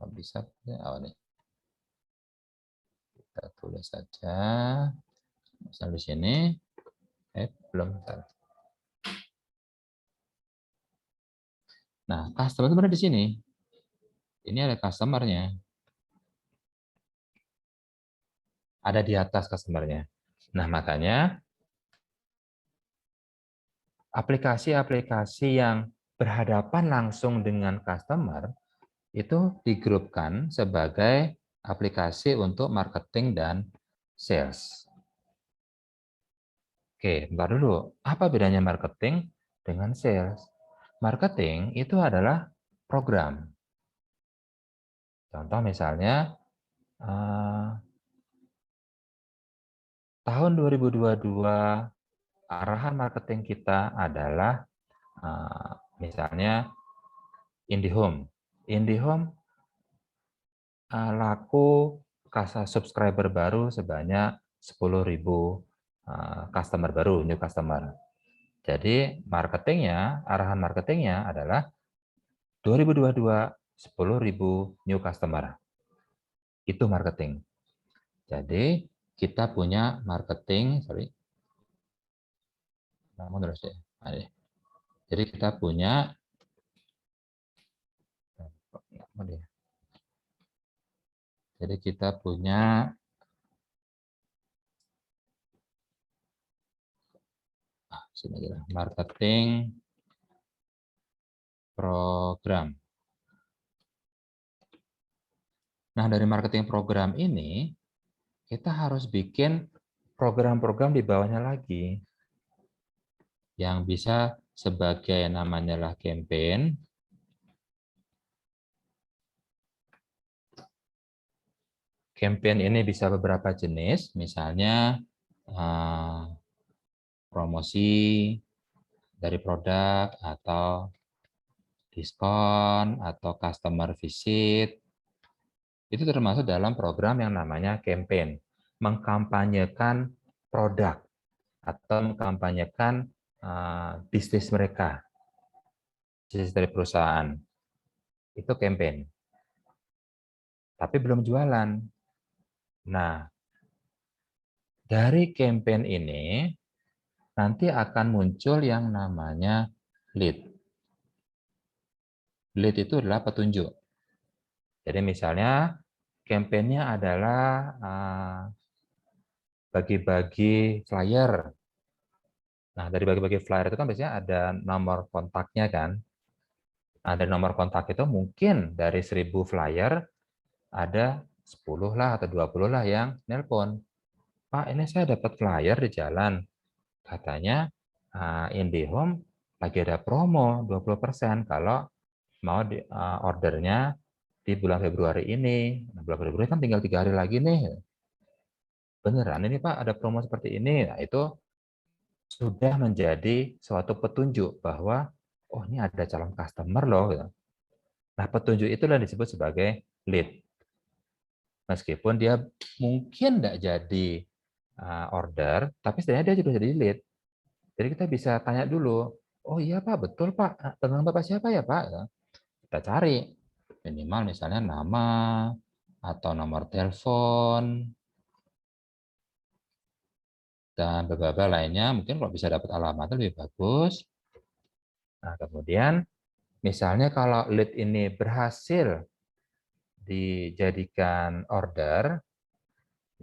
Bisa, oh nih. Kita tulis saja. Misal di sini, belum. Nah, customer itu berada di sini. Ini ada customer-nya. Ada di atas customer-nya. Nah, makanya aplikasi-aplikasi yang berhadapan langsung dengan customer itu digrupkan sebagai aplikasi untuk marketing dan sales. Oke, bentar dulu. Apa bedanya marketing dengan sales? Marketing itu adalah program. Contoh misalnya, tahun 2022 arahan marketing kita adalah misalnya IndiHome. IndiHome laku subscriber baru sebanyak 10.000 customer baru, new customer. Jadi marketingnya, arahan marketingnya adalah 2022 10.000 new customer. Itu marketing. Jadi kita punya marketing, jadi kita punya Jadi kita punya sini aja lah, marketing program. Nah, dari marketing program ini kita harus bikin program-program di bawahnya lagi yang bisa sebagai namanya lah campaign. Campaign ini bisa beberapa jenis, misalnya promosi dari produk atau diskon atau customer visit. Itu termasuk dalam program yang namanya campaign, mengkampanyekan produk atau mengkampanyekan bisnis mereka, bisnis dari perusahaan. Itu campaign. Tapi belum jualan. Nah, dari campaign ini nanti akan muncul yang namanya lead. Lead itu adalah petunjuk. Jadi misalnya campaign-nya adalah bagi-bagi flyer. Nah, dari bagi-bagi flyer itu kan biasanya ada nomor kontaknya kan. Nah, dari nomor kontak itu mungkin dari 1000 flyer ada 10 lah atau 20 lah yang nelpon. Pak, ini saya dapat flyer di jalan. Katanya IndiHome lagi ada promo 20% kalau mau ordernya di bulan Februari ini. Nah, bulan Februari kan tinggal 3 hari lagi nih. Beneran ini Pak ada promo seperti ini. Nah, itu sudah menjadi suatu petunjuk bahwa oh ini ada calon customer loh. Nah, petunjuk itulah disebut sebagai lead. Meskipun dia mungkin tidak jadi order, tapi setidaknya dia sudah jadi lead. Jadi kita bisa tanya dulu, oh iya Pak, betul Pak, dengan Bapak siapa ya Pak? Kita cari, minimal misalnya nama, atau nomor telepon, dan beberapa lainnya, mungkin kalau bisa dapat alamatnya lebih bagus. Nah, kemudian misalnya kalau lead ini berhasil dijadikan order,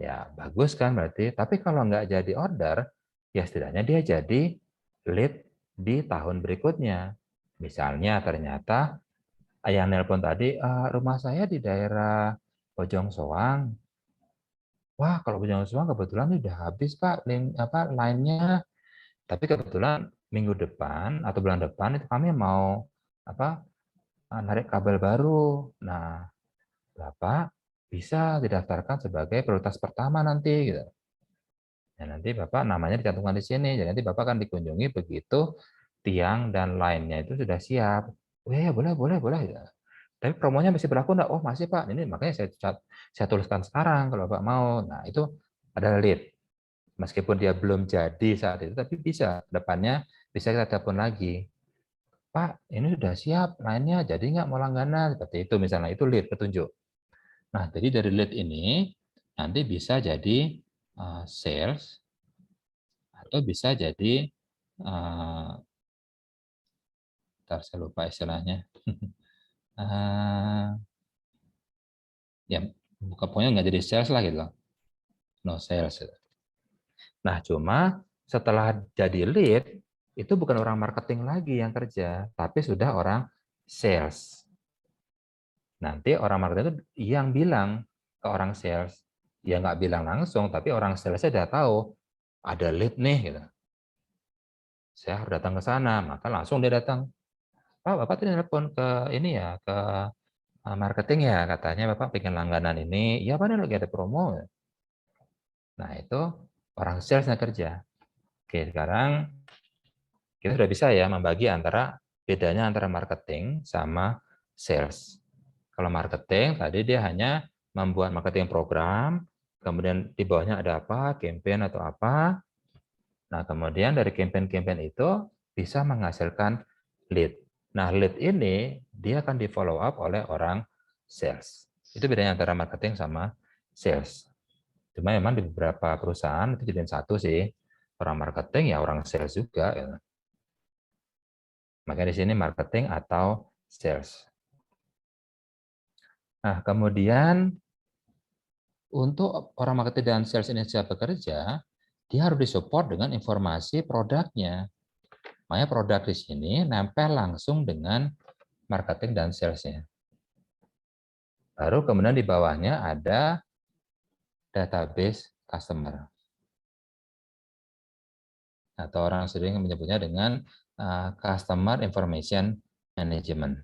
ya bagus kan berarti. Tapi kalau nggak jadi order, ya setidaknya dia jadi lead di tahun berikutnya. Misalnya ternyata yang nelpon tadi, rumah saya di daerah Bojong Soang. Wah, kalau Bojong Soang kebetulan udah habis Pak line-nya. Tapi kebetulan minggu depan atau bulan depan itu kami mau narik kabel baru. Nah, Bapak bisa didaftarkan sebagai prioritas pertama nanti gitu. Ya, nanti Bapak namanya dicantumkan di sini. Jadi nanti Bapak akan dikunjungi begitu tiang dan lainnya itu sudah siap. Oh ya, boleh, boleh, boleh. Ya. Tapi promonya masih berlaku enggak? Oh, masih Pak. Ini makanya saya tuliskan sekarang kalau Bapak mau. Nah, itu adalah lead. Meskipun dia belum jadi saat itu, tapi bisa. Depannya bisa kita telepon lagi. Pak, ini sudah siap. Lainnya jadi nggak mau langganan? Seperti itu misalnya. Itu lead, petunjuk. Nah, jadi dari lead ini nanti bisa jadi sales atau bisa jadi ntar saya lupa istilahnya. Ya, pokoknya nggak jadi sales lah gitu. No sales. Nah, cuma setelah jadi lead, itu bukan orang marketing lagi yang kerja, tapi sudah orang sales. Nanti orang marketing itu yang bilang ke orang sales. Ya nggak bilang langsung, tapi orang salesnya sudah tahu ada lead nih. Gitu. Saya harus datang ke sana, maka langsung dia datang. Pak, Bapak tadi telepon ke ini ya, ke marketing ya, katanya Bapak pengen langganan ini. Iya Pak, ini lagi ada promo. Nah, itu orang sales yang kerja. Oke, sekarang kita sudah bisa ya membagi antara bedanya antara marketing sama sales. Kalau marketing tadi dia hanya membuat marketing program, kemudian di bawahnya ada apa, campaign atau apa. Nah, kemudian dari campaign-campaign itu bisa menghasilkan lead. Nah, lead ini dia akan di follow up oleh orang sales. Itu bedanya antara marketing sama sales. Cuma memang di beberapa perusahaan itu jadiin satu sih. Orang marketing ya orang sales juga. Ya. Makanya di sini marketing atau sales. Nah, kemudian untuk orang marketing dan sales ini bisa bekerja, dia harus disupport dengan informasi produknya. Makanya produk di sini nempel langsung dengan marketing dan sales-nya. Baru kemudian di bawahnya ada database customer. Atau orang sering menyebutnya dengan Customer Information Management.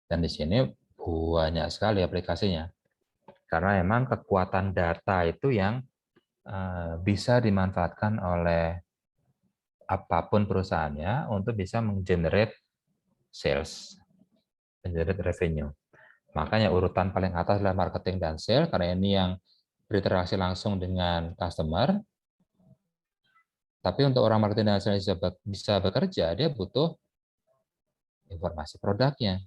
Dan di sini banyak sekali aplikasinya. Karena memang kekuatan data itu yang bisa dimanfaatkan oleh apapun perusahaannya untuk bisa menggenerate sales, menggenerate revenue. Makanya urutan paling atas adalah marketing dan sales, karena ini yang berinteraksi langsung dengan customer. Tapi untuk orang marketing dan sales bisa bekerja, dia butuh informasi produknya.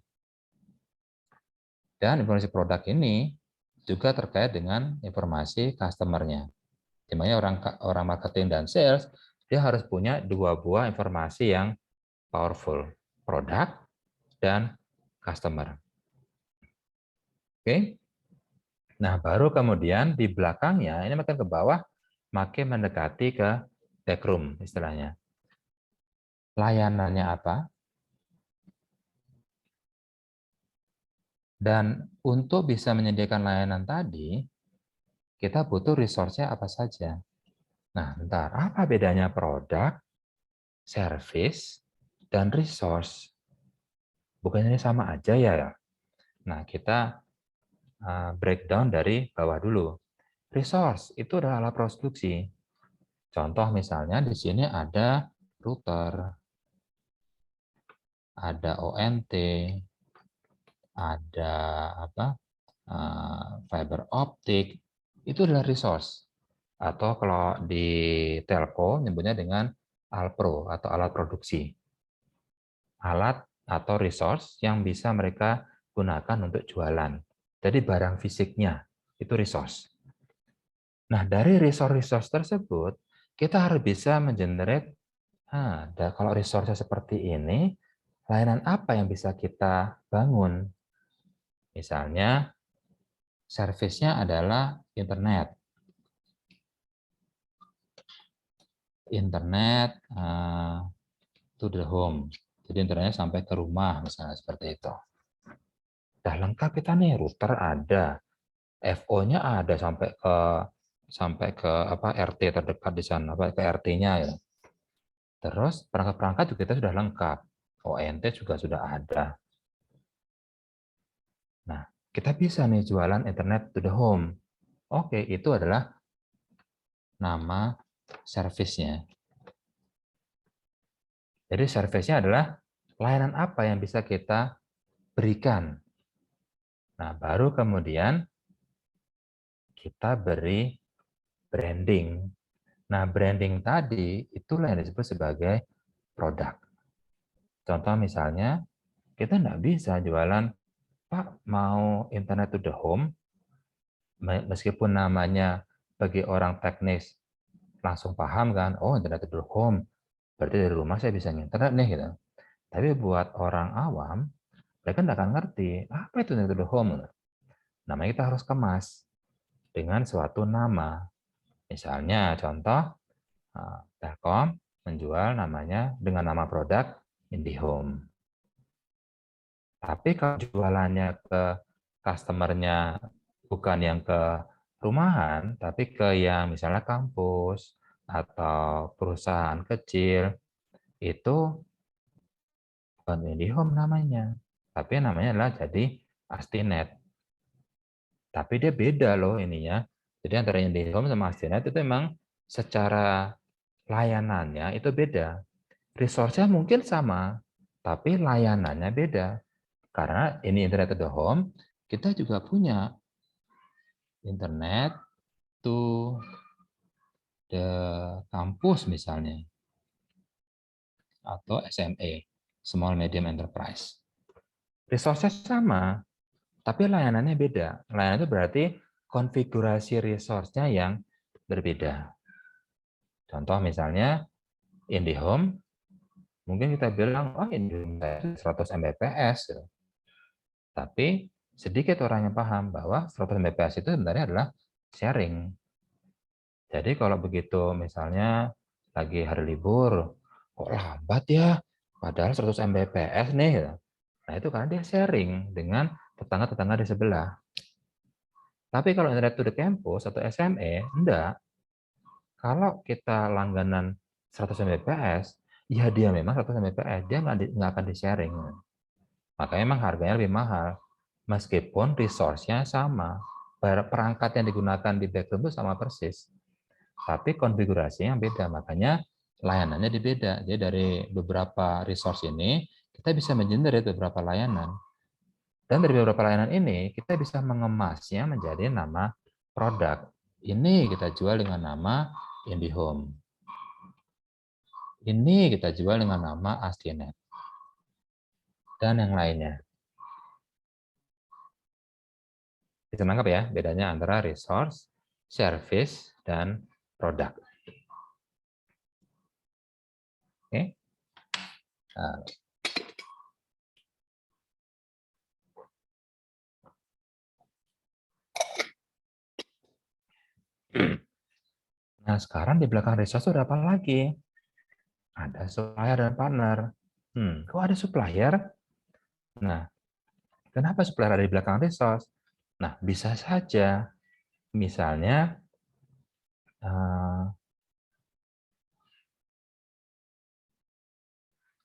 Dan informasi produk ini juga terkait dengan informasi customer-nya. Dimana orang marketing dan sales, dia harus punya dua buah informasi yang powerful, produk dan customer. Oke. Nah, baru kemudian di belakangnya, ini makin ke bawah, makin mendekati ke backroom istilahnya. Layanannya apa? Dan untuk bisa menyediakan layanan tadi, kita butuh resource-nya apa saja. Nah, bentar, apa bedanya produk, service, dan resource? Bukannya ini sama aja ya? Nah, kita breakdown dari bawah dulu. Resource itu adalah alat produksi. Contoh misalnya di sini ada router, ada ONT, ada fiber optik, itu adalah resource. Atau kalau di telco nyebutnya dengan ALPRO atau alat produksi. Alat atau resource yang bisa mereka gunakan untuk jualan. Jadi barang fisiknya itu resource. Nah, dari resource-resource tersebut, kita harus bisa mengenerate, kalau resource seperti ini, layanan apa yang bisa kita bangun? Misalnya, service-nya adalah internet. Internet to the home. Jadi internetnya sampai ke rumah, misalnya seperti itu. Udah lengkap kita nih, router ada, FO-nya ada sampai ke RT terdekat di sana, ke RT-nya ya. Terus perangkat-perangkat juga kita sudah lengkap. ONT juga sudah ada. Nah, kita bisa nih jualan internet to the home. Oke, itu adalah nama service-nya. Jadi service-nya adalah layanan apa yang bisa kita berikan. Nah, baru kemudian kita beri branding. Nah, branding tadi itulah yang disebut sebagai produk. Contoh misalnya, kita nggak bisa jualan, Pak, mau internet to the home, meskipun namanya bagi orang teknis langsung paham kan, oh internet to the home, berarti dari rumah saya bisa internet nih gitu. Tapi buat orang awam, mereka nggak akan ngerti apa itu internet to the home. Namanya kita harus kemas dengan suatu nama. Misalnya contoh, Telkom menjual namanya dengan nama produk IndiHome. Tapi kalau jualannya ke customer-nya bukan yang ke rumahan, tapi ke yang misalnya kampus atau perusahaan kecil, itu bukan IndiHome namanya, tapi namanya adalah jadi Astinet. Tapi dia beda loh ininya. Jadi antara IndiHome sama Astinet itu memang secara layanannya itu beda. Resource-nya mungkin sama, tapi layanannya beda. Karena ini internet to the home, kita juga punya internet to the campus misalnya, atau SME, Small Medium Enterprise. Resource-nya sama, tapi layanannya beda. Layanan itu berarti konfigurasi resource-nya yang berbeda. Contoh misalnya IndiHome, mungkin kita bilang, oh IndiHome 100 Mbps. Tapi sedikit orang yang paham bahwa 100 Mbps itu sebenarnya adalah sharing. Jadi kalau begitu misalnya lagi hari libur, kok lambat ya? Padahal 100 Mbps nih. Nah itu karena dia sharing dengan tetangga-tetangga di sebelah. Tapi kalau internet to the campus atau SME, enggak. Kalau kita langganan 100 Mbps, ya dia memang 100 Mbps, dia nggak akan di-sharing. Makanya memang harganya lebih mahal. Meskipun resource-nya sama. Perangkat yang digunakan di background itu sama persis. Tapi konfigurasinya yang beda. Makanya layanannya beda. Jadi dari beberapa resource ini, kita bisa mengenerate beberapa layanan. Dan dari beberapa layanan ini, kita bisa mengemasnya menjadi nama produk. Ini kita jual dengan nama IndiHome. Ini kita jual dengan nama Astinet. Dan yang lainnya. Bisa menangkap ya bedanya antara resource, service, dan produk. Oke. Nah, nah, sekarang di belakang resource ada apa lagi? Ada supplier dan partner. Kok ada supplier? Nah, kenapa supplier ada di belakang resource? Nah, bisa saja. Misalnya,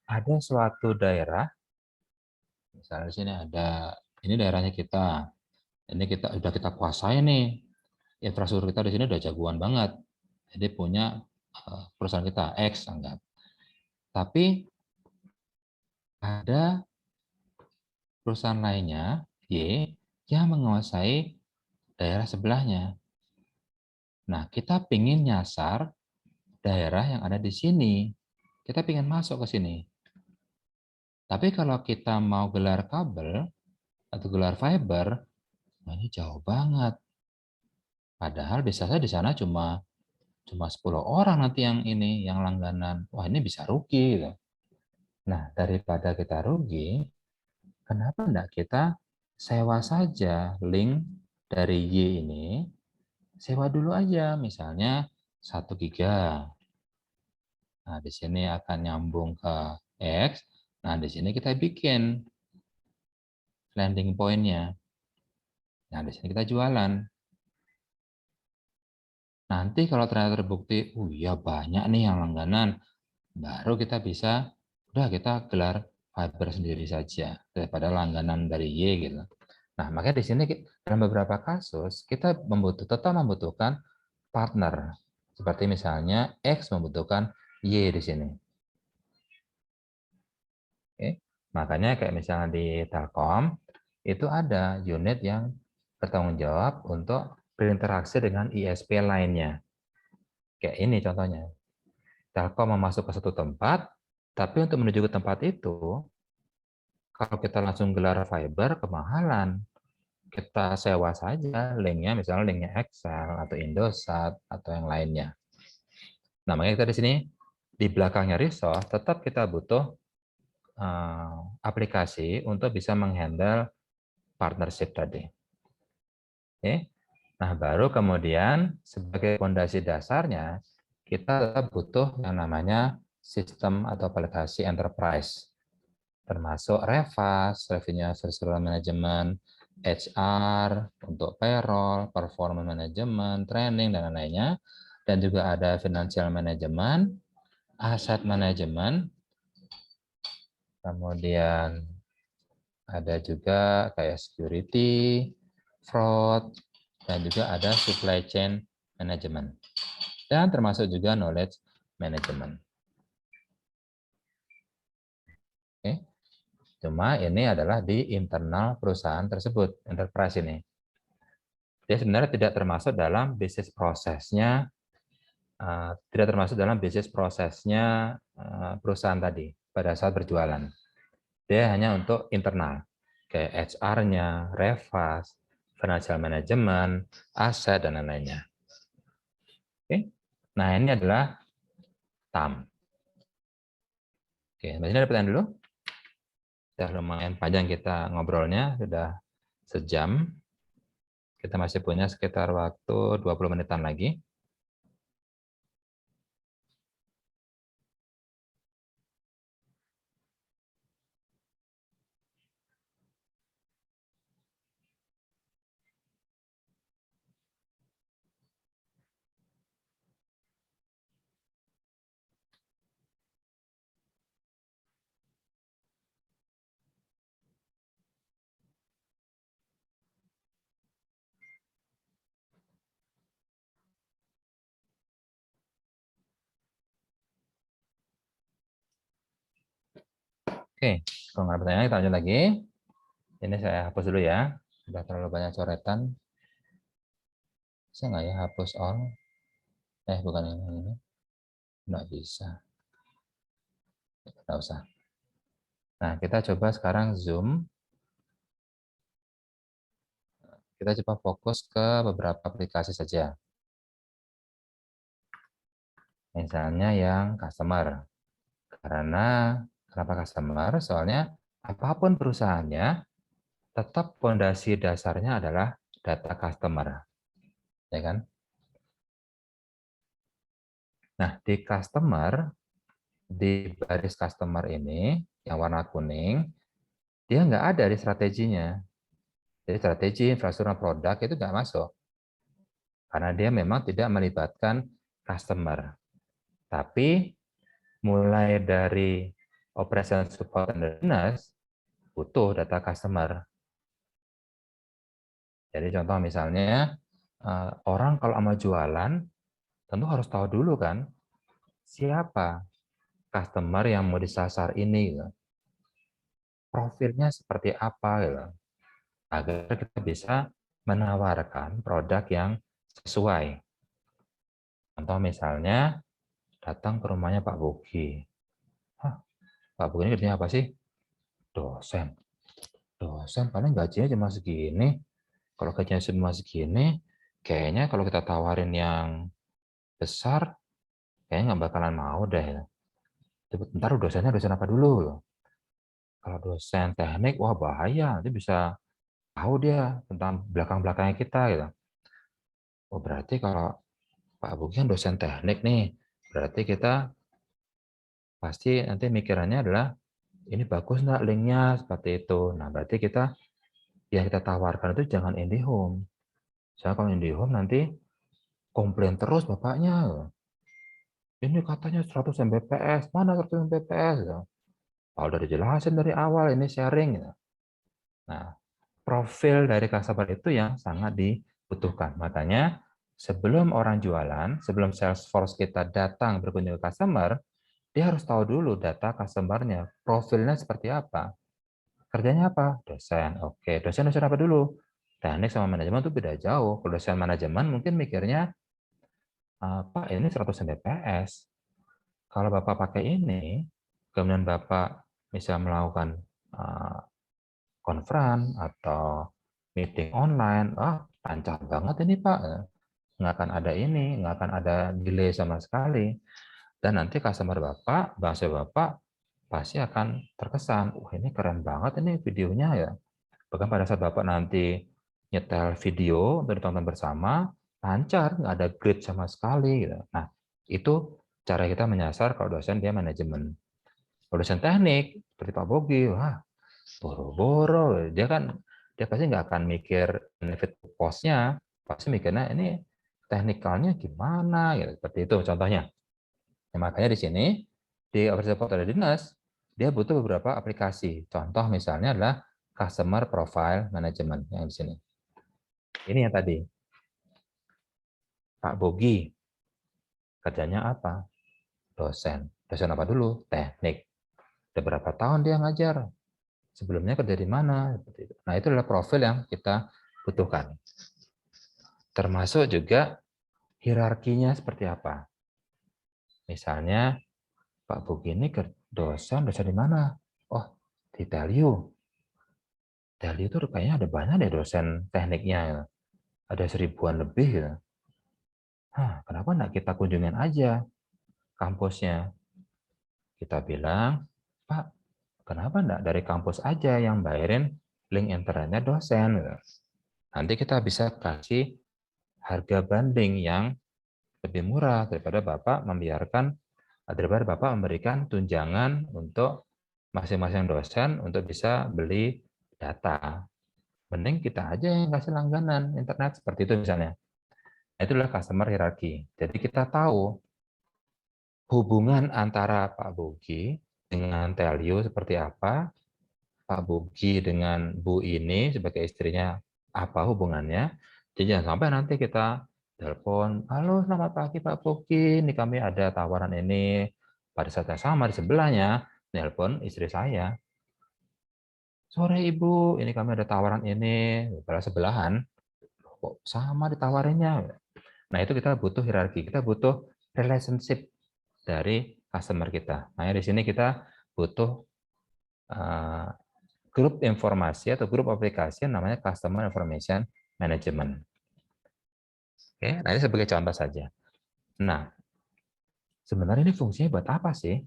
ada suatu daerah, misalnya di sini ada, ini daerahnya kita. Ini sudah kita kuasai nih. Infrastruktur kita di sini udah jagoan banget. Jadi punya perusahaan kita, X anggap. Tapi ada perusahaan lainnya, Y, yang menguasai daerah sebelahnya. Nah, kita ingin nyasar daerah yang ada di sini. Kita ingin masuk ke sini. Tapi kalau kita mau gelar kabel atau gelar fiber, nah ini jauh banget. Padahal bisa saja di sana cuma 10 orang nanti yang langganan. Wah, ini bisa rugi gitu. Nah, daripada kita rugi, kenapa enggak kita sewa saja link dari Y ini, sewa dulu aja, misalnya 1 giga. Nah, di sini akan nyambung ke X. Nah, di sini kita bikin landing point-nya. Nah, di sini kita jualan. Nanti kalau ternyata terbukti, oh iya banyak nih yang langganan, baru kita bisa, udah kita gelar fiber sendiri saja, daripada langganan dari Y gitu. Nah, makanya di sini dalam beberapa kasus, kita tetap membutuhkan partner. Seperti misalnya X membutuhkan Y di sini. Oke. Makanya kayak misalnya di Telkom, itu ada unit yang bertanggung jawab untuk berinteraksi dengan ISP lainnya. Kayak ini contohnya. Telkom memasuk ke satu tempat, tapi untuk menuju ke tempat itu, kalau kita langsung gelar fiber, kemahalan. Kita sewa saja linknya, misalnya linknya Excel atau Indosat atau yang lainnya. Nah, makanya kita di sini di belakangnya resource tetap kita butuh aplikasi untuk bisa menghandle partnership tadi. Oke. Nah, baru kemudian sebagai fondasi dasarnya kita tetap butuh yang namanya sistem atau aplikasi enterprise, termasuk REVAS, Revenue Assurance Management, HR untuk payroll, performance management, training, dan lain-lainnya. Dan juga ada financial management, asset management, kemudian ada juga kayak security, fraud, dan juga ada supply chain management. Dan termasuk juga knowledge management. Oke. Cuma ini adalah di internal perusahaan tersebut, enterprise ini. Dia sebenarnya tidak termasuk dalam bisnis prosesnya, perusahaan tadi pada saat berjualan. Dia hanya untuk internal, kayak HR-nya, REVAS, financial management, aset, dan lain-lainnya. Oke. Nah, ini adalah TAM. Oke, sampai sini ada pertanyaan dulu. Sudah lumayan panjang kita ngobrolnya, sudah sejam. Kita masih punya sekitar waktu 20 menitan lagi. Oke, kalau nggak ada pertanyaan, kita lanjut lagi. Ini saya hapus dulu ya. Sudah terlalu banyak coretan. Bisa nggak ya hapus all? Bukan ini. Nggak bisa. Nggak usah. Nah, kita coba sekarang zoom. Kita coba fokus ke beberapa aplikasi saja. Misalnya yang customer. Karena kenapa customer? Soalnya apapun perusahaannya, tetap fondasi dasarnya adalah data customer. Ya kan? Nah, di customer, di baris customer ini, yang warna kuning, dia nggak ada di strateginya. Jadi strategi, infrastruktur, produk itu nggak masuk. Karena dia memang tidak melibatkan customer. Tapi mulai dari operation support and maintenance, butuh data customer. Jadi contoh misalnya, orang kalau mau jualan, tentu harus tahu dulu kan, siapa customer yang mau disasar ini. Gitu. Profilnya seperti apa. Gitu. Agar kita bisa menawarkan produk yang sesuai. Contoh misalnya, datang ke rumahnya Pak Bogi. Hah, Pak Bogi ini kerjanya apa sih? Dosen. Dosen paling gajinya cuma segini. Kalau gajinya cuma segini, kayaknya kalau kita tawarin yang besar, kayaknya nggak bakalan mau deh. Bentar dosennya dosen apa dulu? Kalau dosen teknik, wah bahaya. Nanti bisa tahu dia tentang belakang-belakangnya kita. Gitu. Oh berarti kalau Pak Bogi kan dosen teknik nih, berarti kita pasti nanti mikirannya adalah ini bagus nggak linknya seperti itu. Nah berarti kita yang kita tawarkan itu jangan IndiHome. Soalnya kalau IndiHome nanti komplain terus bapaknya. Ini katanya 100 Mbps, mana 100 Mbps? Kalau udah dijelasin dari awal ini sharing. Nah, profil dari customer itu yang sangat dibutuhkan. Makanya sebelum orang jualan, sebelum Salesforce kita datang berkunjung ke customer, dia harus tahu dulu data customer-nya, profilnya seperti apa. Kerjanya apa? Dosen. Oke, dosen apa dulu? Teknik sama manajemen itu beda jauh. Kalau dosen manajemen mungkin mikirnya, Pak ini 100 Mbps. Kalau Bapak pakai ini, kemudian Bapak bisa melakukan conference atau meeting online, lancar banget ini Pak. Nggak akan ada ini, nggak akan ada delay sama sekali. Dan nanti customer Bapak, bahasa Bapak, pasti akan terkesan, wah ini keren banget ini videonya ya. Bahkan pada saat Bapak nanti nyetel video untuk ditonton bersama, lancar, nggak ada grid sama sekali. Gitu. Nah, itu cara kita menyasar kalau dosen dia manajemen. Kalau dosen teknik, seperti Pak Bogi, wah boro-boro. Dia pasti nggak akan mikir benefit cost-nya, pasti mikirnya ini teknikalnya gimana, gitu. Seperti itu contohnya. Nah, makanya di sini, di Office Support Readiness, dia butuh beberapa aplikasi. Contoh misalnya adalah Customer Profile Management yang di sini. Ini yang tadi. Pak Bogi, kerjanya apa? Dosen. Dosen apa dulu? Teknik. Udah berapa tahun dia ngajar? Sebelumnya kerja di mana? Nah, itu adalah profil yang kita butuhkan. Termasuk juga hierarkinya seperti apa. Misalnya, Pak Bogi ini dosen di mana? Oh, di Telyu. Telyu itu kayaknya ada banyak deh dosen tekniknya. Ada 1000-an lebih. Gitu. Kenapa enggak kita kunjungin aja kampusnya? Kita bilang, Pak, kenapa enggak dari kampus aja yang bayarin link internetnya dosen. Gitu. Nanti kita bisa kasih harga banding yang lebih murah daripada Bapak memberikan tunjangan untuk masing-masing dosen untuk bisa beli data. Mending kita aja yang kasih langganan internet seperti itu misalnya. Itulah customer hierarchy. Jadi kita tahu hubungan antara Pak Bogi dengan Telio seperti apa, Pak Bogi dengan Bu ini sebagai istrinya apa hubungannya. Jadi jangan sampai nanti kita telepon, halo selamat pagi Pak Bogi, ini kami ada tawaran ini. Pada saat yang sama di sebelahnya, telepon istri saya. Sore Ibu, ini kami ada tawaran ini. Pada sebelahan, kok sama ditawarinnya. Nah itu kita butuh hierarki, kita butuh relationship dari customer kita. Nah di sini kita butuh grup informasi atau grup aplikasi yang namanya Customer Information Management. Oke, nah ini sebagai contoh saja. Nah, sebenarnya ini fungsinya buat apa sih?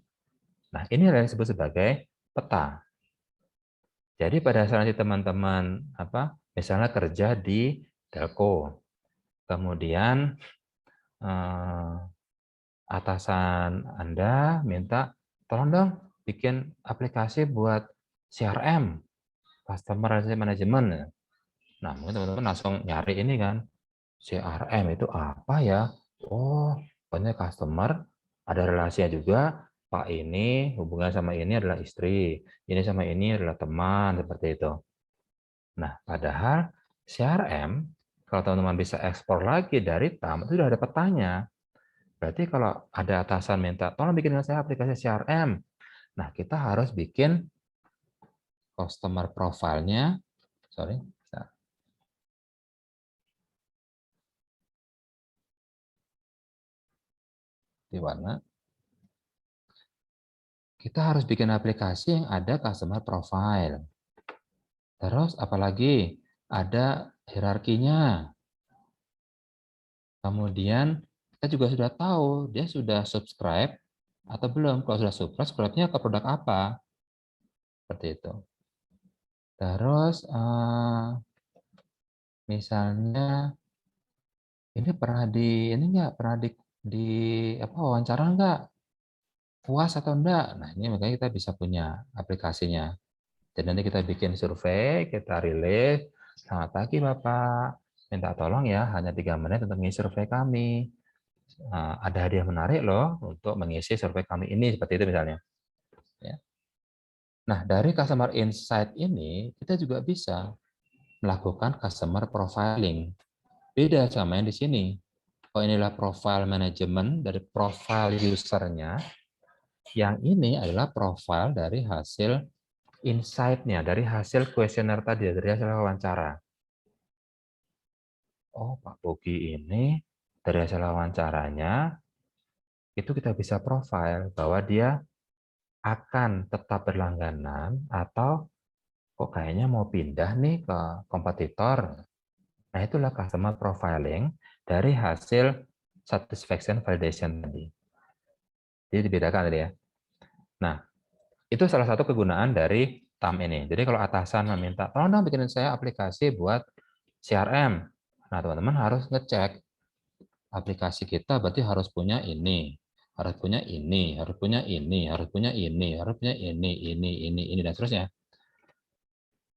Nah, ini yang disebut sebagai peta. Jadi pada saat nanti teman-teman misalnya kerja di telco, kemudian atasan Anda minta tolong dong bikin aplikasi buat CRM, Customer Relationship Management. Nah, mungkin teman-teman langsung nyari ini kan, CRM itu apa ya? Oh, pokoknya customer, ada relasinya juga, Pak ini hubungan sama ini adalah istri, ini sama ini adalah teman, seperti itu. Nah, padahal CRM, kalau teman-teman bisa ekspor lagi dari TAM, itu sudah ada petanya. Berarti kalau ada atasan minta, tolong bikin saya aplikasi CRM. Nah, kita harus bikin customer profile-nya, sorry, di warna. Kita harus bikin aplikasi yang ada customer profile. Terus apalagi ada hierarkinya. Kemudian kita juga sudah tahu dia sudah subscribe atau belum. Kalau sudah subscribe-nya ke produk apa? Seperti itu. Terus misalnya ini pernah di wawancara enggak? Puas atau enggak? Nah, ini makanya kita bisa punya aplikasinya. Jadi nanti kita bikin survei, kita rilis. Selamat pagi Bapak, minta tolong ya, hanya 3 menit untuk mengisi survei kami. Nah, ada hadiah menarik loh untuk mengisi survei kami ini, seperti itu misalnya. Ya. Nah, dari customer insight ini, kita juga bisa melakukan customer profiling. Beda sama yang di sini. Oh, inilah profile manajemen dari profile usernya. Yang ini adalah profile dari hasil insight-nya, dari hasil kuesioner tadi, dari hasil wawancara. Oh, Pak Bogi ini dari hasil wawancaranya, itu kita bisa profile bahwa dia akan tetap berlangganan atau kok kayaknya mau pindah nih ke kompetitor. Nah, itulah customer profiling dari hasil satisfaction validation tadi. Jadi dibedakan tadi ya. Nah, itu salah satu kegunaan dari TAM ini. Jadi kalau atasan meminta, tolong dong bikinin saya aplikasi buat CRM. Nah, teman-teman harus ngecek aplikasi kita berarti harus punya ini, harus punya ini, harus punya ini, harus punya ini, harus punya ini, dan seterusnya.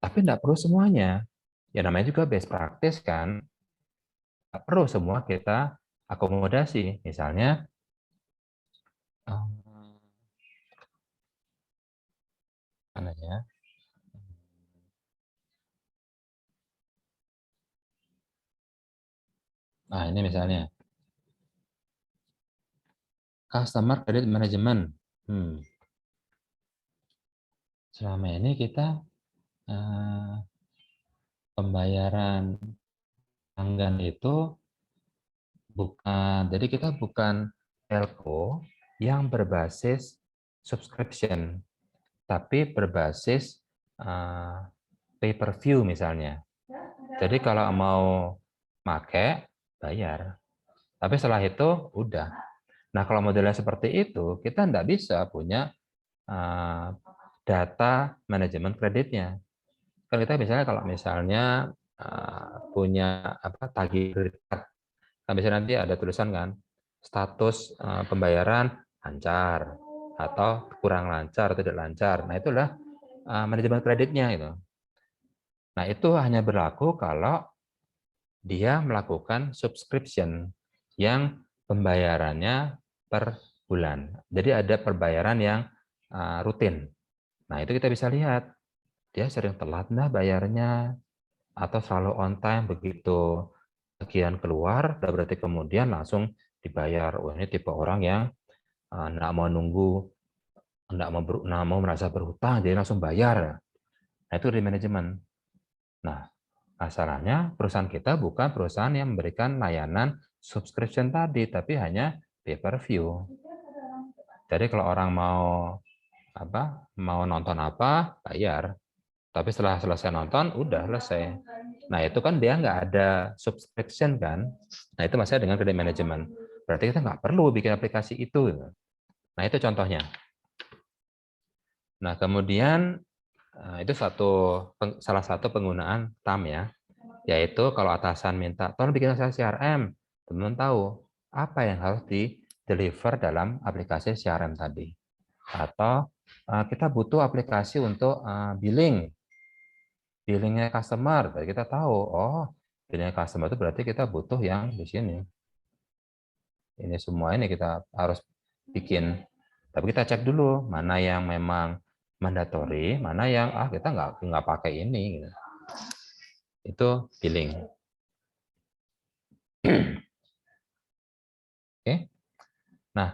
Tapi tidak perlu semuanya. Ya namanya juga best practice kan. Tidak perlu semua kita akomodasi. Misalnya, mana ya? Nah ini misalnya, customer credit management. Selama ini kita pembayaran anggaran itu bukan, jadi kita bukan telco yang berbasis subscription, tapi berbasis pay per view misalnya. Jadi kalau mau pakai, bayar. Tapi setelah itu, udah. Nah, kalau modelnya seperti itu, kita tidak bisa punya data manajemen kreditnya. Kan kita misalnya kalau misalnya punya tagih kredit card, kan biasanya nanti ada tulisan kan status pembayaran lancar atau kurang lancar atau tidak lancar. Nah, itulah manajemen kreditnya itu. Nah, itu hanya berlaku kalau dia melakukan subscription yang pembayarannya per bulan. Jadi ada pembayaran yang rutin. Nah, itu kita bisa lihat dia sering telat nah bayarnya atau selalu on time, begitu bagian keluar berarti kemudian langsung dibayar. Oh, ini tipe orang yang nggak mau nunggu, nggak mau merasa berhutang, jadi langsung bayar. Nah, itu di manajemen. Nah, masalahnya perusahaan kita bukan perusahaan yang memberikan layanan subscription tadi, tapi hanya pay per view. Jadi kalau orang mau nonton apa, bayar. Tapi setelah selesai nonton, udah selesai. Nah, itu kan dia nggak ada subscription kan. Nah, itu masalah dengan credit management. Berarti kita nggak perlu bikin aplikasi itu. Nah, itu contohnya. Nah, kemudian itu salah satu penggunaan TAM ya. Yaitu kalau atasan minta, tolong bikin saya CRM. Teman-teman tahu apa yang harus di-deliver dalam aplikasi CRM tadi. Atau kita butuh aplikasi untuk billingnya customer. Jadi kita tahu, oh billingnya customer itu berarti kita butuh yang di sini. Ini semua ini kita harus bikin. Tapi kita cek dulu mana yang memang mandatory, mana yang kita nggak pakai ini. Gitu. Itu billing. Oke. Nah,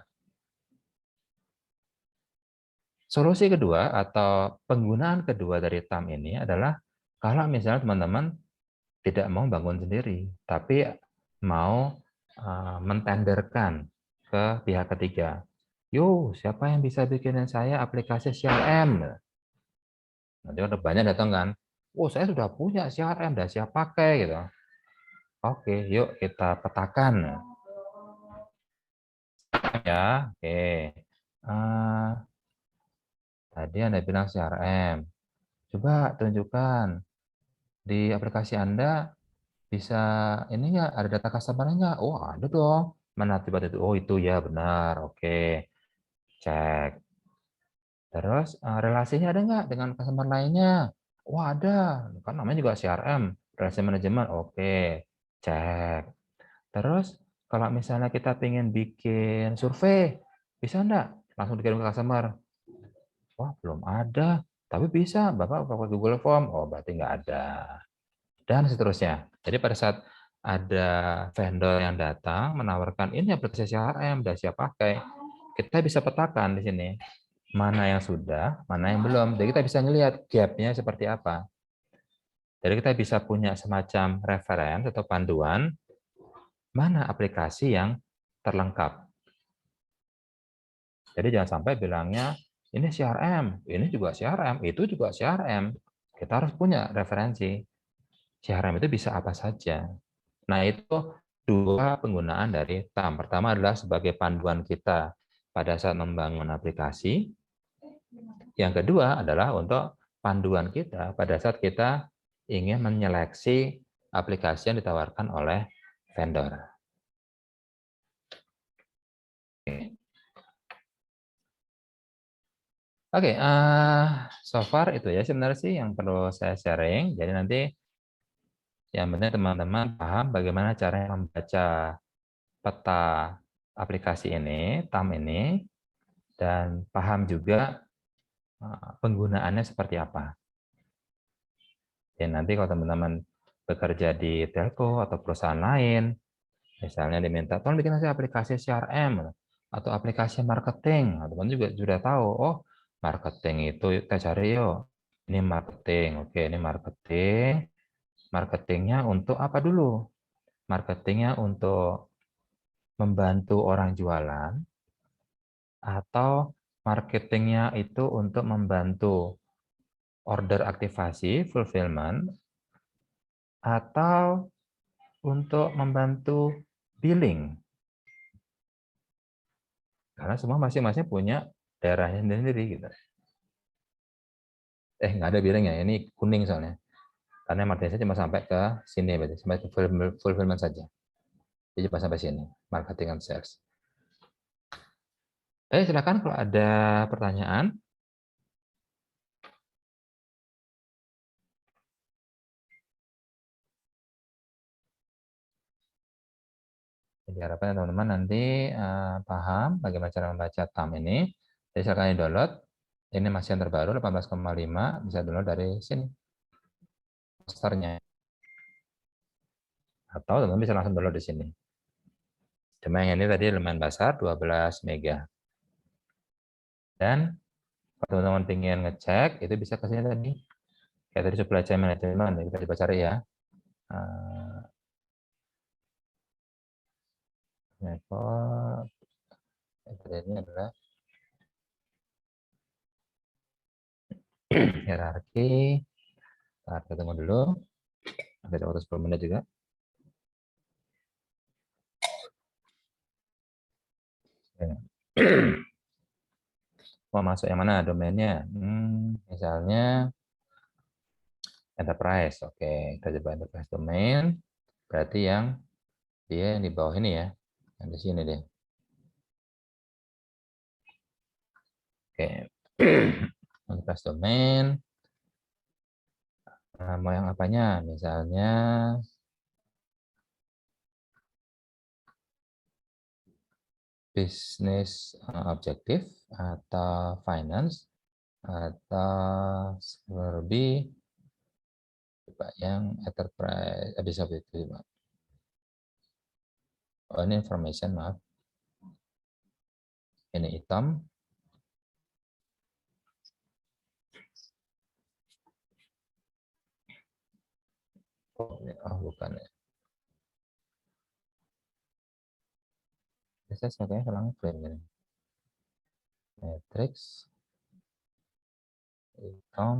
solusi kedua atau penggunaan kedua dari TAM ini adalah kalau misalnya teman-teman tidak mau bangun sendiri, tapi mau mentenderkan ke pihak ketiga. Yo, siapa yang bisa bikinin saya aplikasi CRM? Nanti ada banyak datang kan. Oh, saya sudah punya CRM, dan siap pakai gitu. Oke, yuk kita petakan. Ya, oke. Tadi Anda bilang CRM. Coba tunjukkan di aplikasi Anda bisa ini nggak ada data customer nggak? Oh, ada dong. Mana tiba-tiba itu? Oh, itu ya benar. Oke, cek. Terus relasinya ada nggak dengan customer lainnya? Wah, ada. Kan namanya juga CRM, relasi manajemen. Oke, cek. Terus kalau misalnya kita pengen bikin survei, bisa enggak? Langsung dikirim ke customer. Wah, belum ada. Tapi bisa, Bapak pakai Google Form. Oh, berarti nggak ada. Dan seterusnya. Jadi pada saat ada vendor yang datang menawarkan ini aplikasi CRM, dan siap pakai, kita bisa petakan di sini. Mana yang sudah, mana yang belum. Jadi kita bisa melihat gap-nya seperti apa. Jadi kita bisa punya semacam referensi atau panduan mana aplikasi yang terlengkap. Jadi jangan sampai bilangnya ini CRM, ini juga CRM, itu juga CRM. Kita harus punya referensi. CRM itu bisa apa saja. Nah, itu dua penggunaan dari TAM. Pertama adalah sebagai panduan kita pada saat membangun aplikasi. Yang kedua adalah untuk panduan kita pada saat kita ingin menyeleksi aplikasi yang ditawarkan oleh vendor. Oke, so far itu ya sebenarnya sih yang perlu saya sharing. Jadi nanti yang penting teman-teman paham bagaimana cara membaca peta aplikasi ini, TAM ini, dan paham juga penggunaannya seperti apa. Dan nanti kalau teman-teman bekerja di telco atau perusahaan lain, misalnya diminta, tolong bikin saya aplikasi CRM atau aplikasi marketing. Nah, teman juga sudah tahu, oh marketing itu kita cari yuk. Ini marketing, oke ini marketing. Marketingnya untuk apa dulu? Marketingnya untuk membantu orang jualan, atau marketingnya itu untuk membantu order aktivasi, fulfillment, atau untuk membantu billing. Karena semua masing-masing punya daerahnya sendiri gitu. Nggak ada billing ya, ini kuning soalnya. Karena marketing cuma sampai ke sini, berarti sampai ke fulfillment saja. Jadi cuma sampai sini, marketing and sales. Silakan kalau ada pertanyaan. Jadi harapan teman-teman nanti paham bagaimana cara membaca TAM ini. Jadi silakan download. Ini masih yang terbaru 18,5, bisa download dari sini posternya. Atau teman-teman bisa langsung download di sini. Cuma yang ini tadi lumayan besar, 12 mega. Dan kalau teman-teman ingin ngecek, itu bisa ke sini tadi. Kayak tadi supply chain management, kita coba cari ya. Report, ini adalah hierarki. Kita tunggu dulu. Ada waktu 10 menit juga. Mau masuk yang mana domainnya? Misalnya enterprise. Oke, kita coba enterprise domain. Berarti yang dia yang di bawah ini ya, yang di sini deh. Oke, enterprise domain. Mau yang apanya? Misalnya business objective atau finance atau lebih coba yang enterprise habis itu. Oh, ini information, maaf. Ini hitam. Oh, bukan ya. Saya kayaknya salah klaim ini. Matrix. Hitam.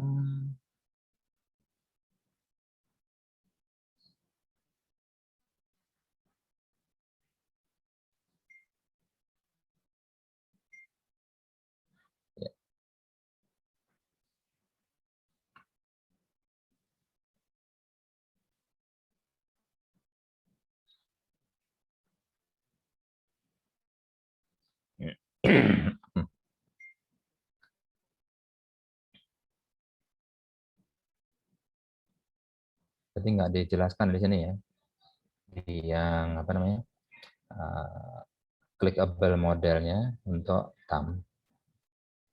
Ya. Jadi nggak dijelaskan di sini ya. Di yang apa namanya? Clickable modelnya untuk TAM.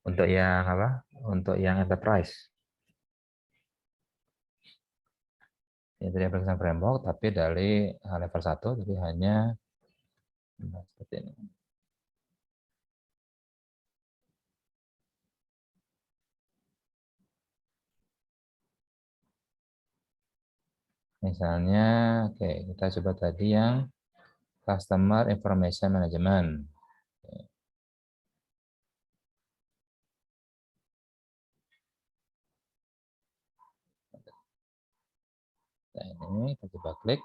Untuk yang apa? Untuk yang enterprise. Ini tadi application framework, tapi dari level 1, jadi hanya seperti ini. Misalnya, oke, kita coba tadi yang Customer Information Management. Nah, ini kita coba klik.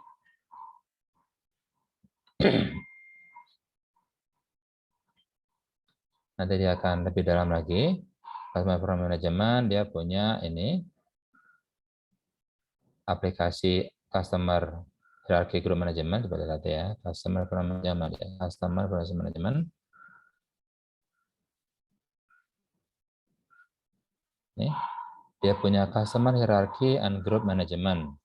Nanti dia akan lebih dalam lagi. Customer Information Management, dia punya ini aplikasi Customer Hierarchy Group Management, seperti tadi ya. Customer Information Management, Customer Information Management. Nih, dia punya Customer Hierarchy and Group Management.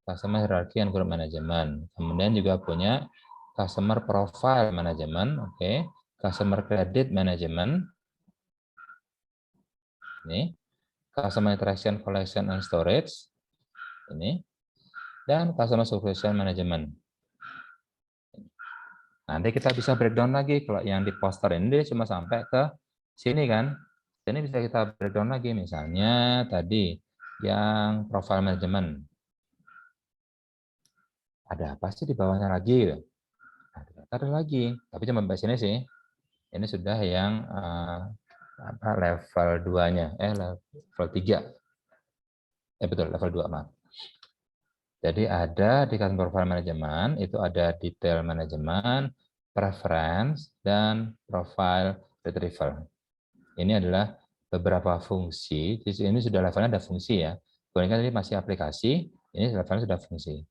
Customer Hierarchy and Group Management. Kemudian juga punya Customer Profile Management, oke. Customer Credit Management. Ini. Customer Interaction Collection and Storage. Ini. Dan Customer Subscription Management. Nanti kita bisa breakdown lagi. Kalau yang di poster ini cuma sampai ke sini kan. Ini bisa kita breakdown lagi. Misalnya tadi yang Profile Management. Ada apa sih di bawahnya lagi? Nah, ada lagi, tapi cuma sampai sini sih. Ini sudah yang level 2-nya, level 3. Betul, level 2, maaf. Jadi ada di Customer Profile Management, itu ada Detail Management, Preference, dan Profile Retrieval. Ini adalah beberapa fungsi, di sini sudah levelnya ada fungsi ya. Kemudian ini masih aplikasi, ini levelnya sudah fungsi.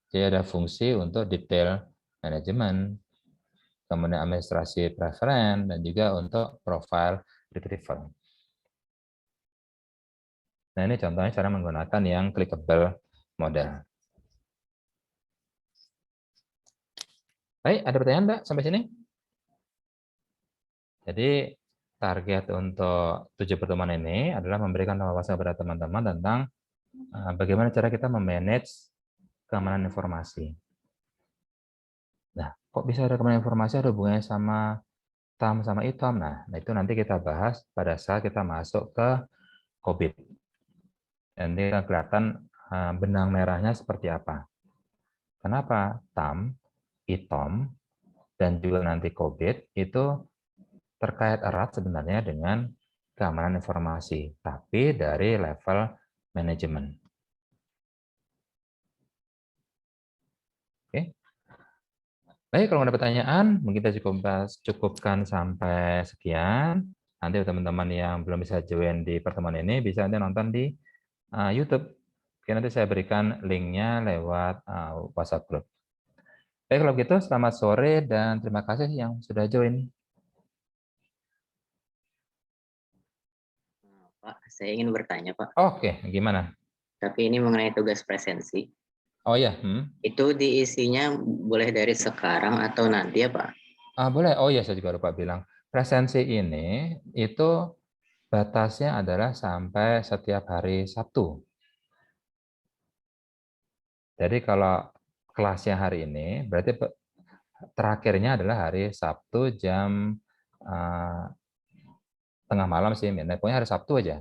Jadi ada fungsi untuk detail manajemen, kemudian administrasi preferen, dan juga untuk profile retrieval. Nah, ini contohnya cara menggunakan yang clickable model. Baik, ada pertanyaan Mbak sampai sini? Jadi target untuk 7 pertemuan ini adalah memberikan wawasan kepada teman-teman tentang bagaimana cara kita memanage keamanan informasi. Nah, kok bisa ada keamanan informasi ada hubungannya sama TAM sama ITOM? Nah, itu nanti kita bahas pada saat kita masuk ke COVID. Nanti akan kelihatan benang merahnya seperti apa. Kenapa TAM, ITOM, dan juga nanti COVID itu terkait erat sebenarnya dengan keamanan informasi, tapi dari level manajemen. Oke. Baik, kalau ada pertanyaan, mungkin kita cukupkan sampai sekian. Nanti teman-teman yang belum bisa join di pertemuan ini bisa nanti nonton di YouTube. Oke, nanti saya berikan linknya lewat WhatsApp group. Baik, kalau begitu selamat sore dan terima kasih yang sudah join. Pak, saya ingin bertanya, Pak. Oke, gimana? Tapi ini mengenai tugas presensi. Oh ya, Itu diisinya boleh dari sekarang atau nanti ya, Pak? boleh. Oh ya, saya juga lupa bilang. Presensi ini itu batasnya adalah sampai setiap hari Sabtu. Jadi kalau kelasnya hari ini, berarti terakhirnya adalah hari Sabtu jam tengah malam sih. Pokoknya hari Sabtu aja.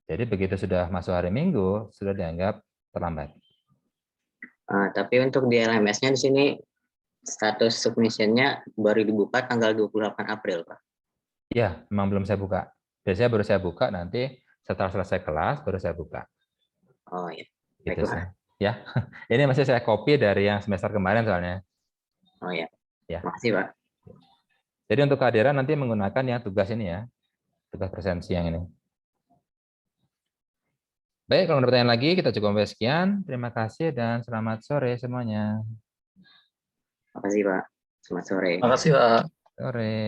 Jadi begitu sudah masuk hari Minggu, sudah dianggap terlambat. Tapi untuk di LMS-nya di sini status submission-nya baru dibuka tanggal 28 April, Pak. Ya, memang belum saya buka. Biasanya baru saya buka nanti setelah selesai kelas, baru saya buka. Oh ya. Gitu sih. Ya, ini masih saya copy dari yang semester kemarin soalnya. Oh ya. Ya. Makasih, Pak. Jadi untuk kehadiran nanti menggunakan yang tugas ini ya, tugas presensi yang ini. Baik, kalau ada pertanyaan lagi, kita cukup sampai sekian. Terima kasih dan selamat sore semuanya. Makasih, Pak. Selamat sore. Makasih, Pak. Sore.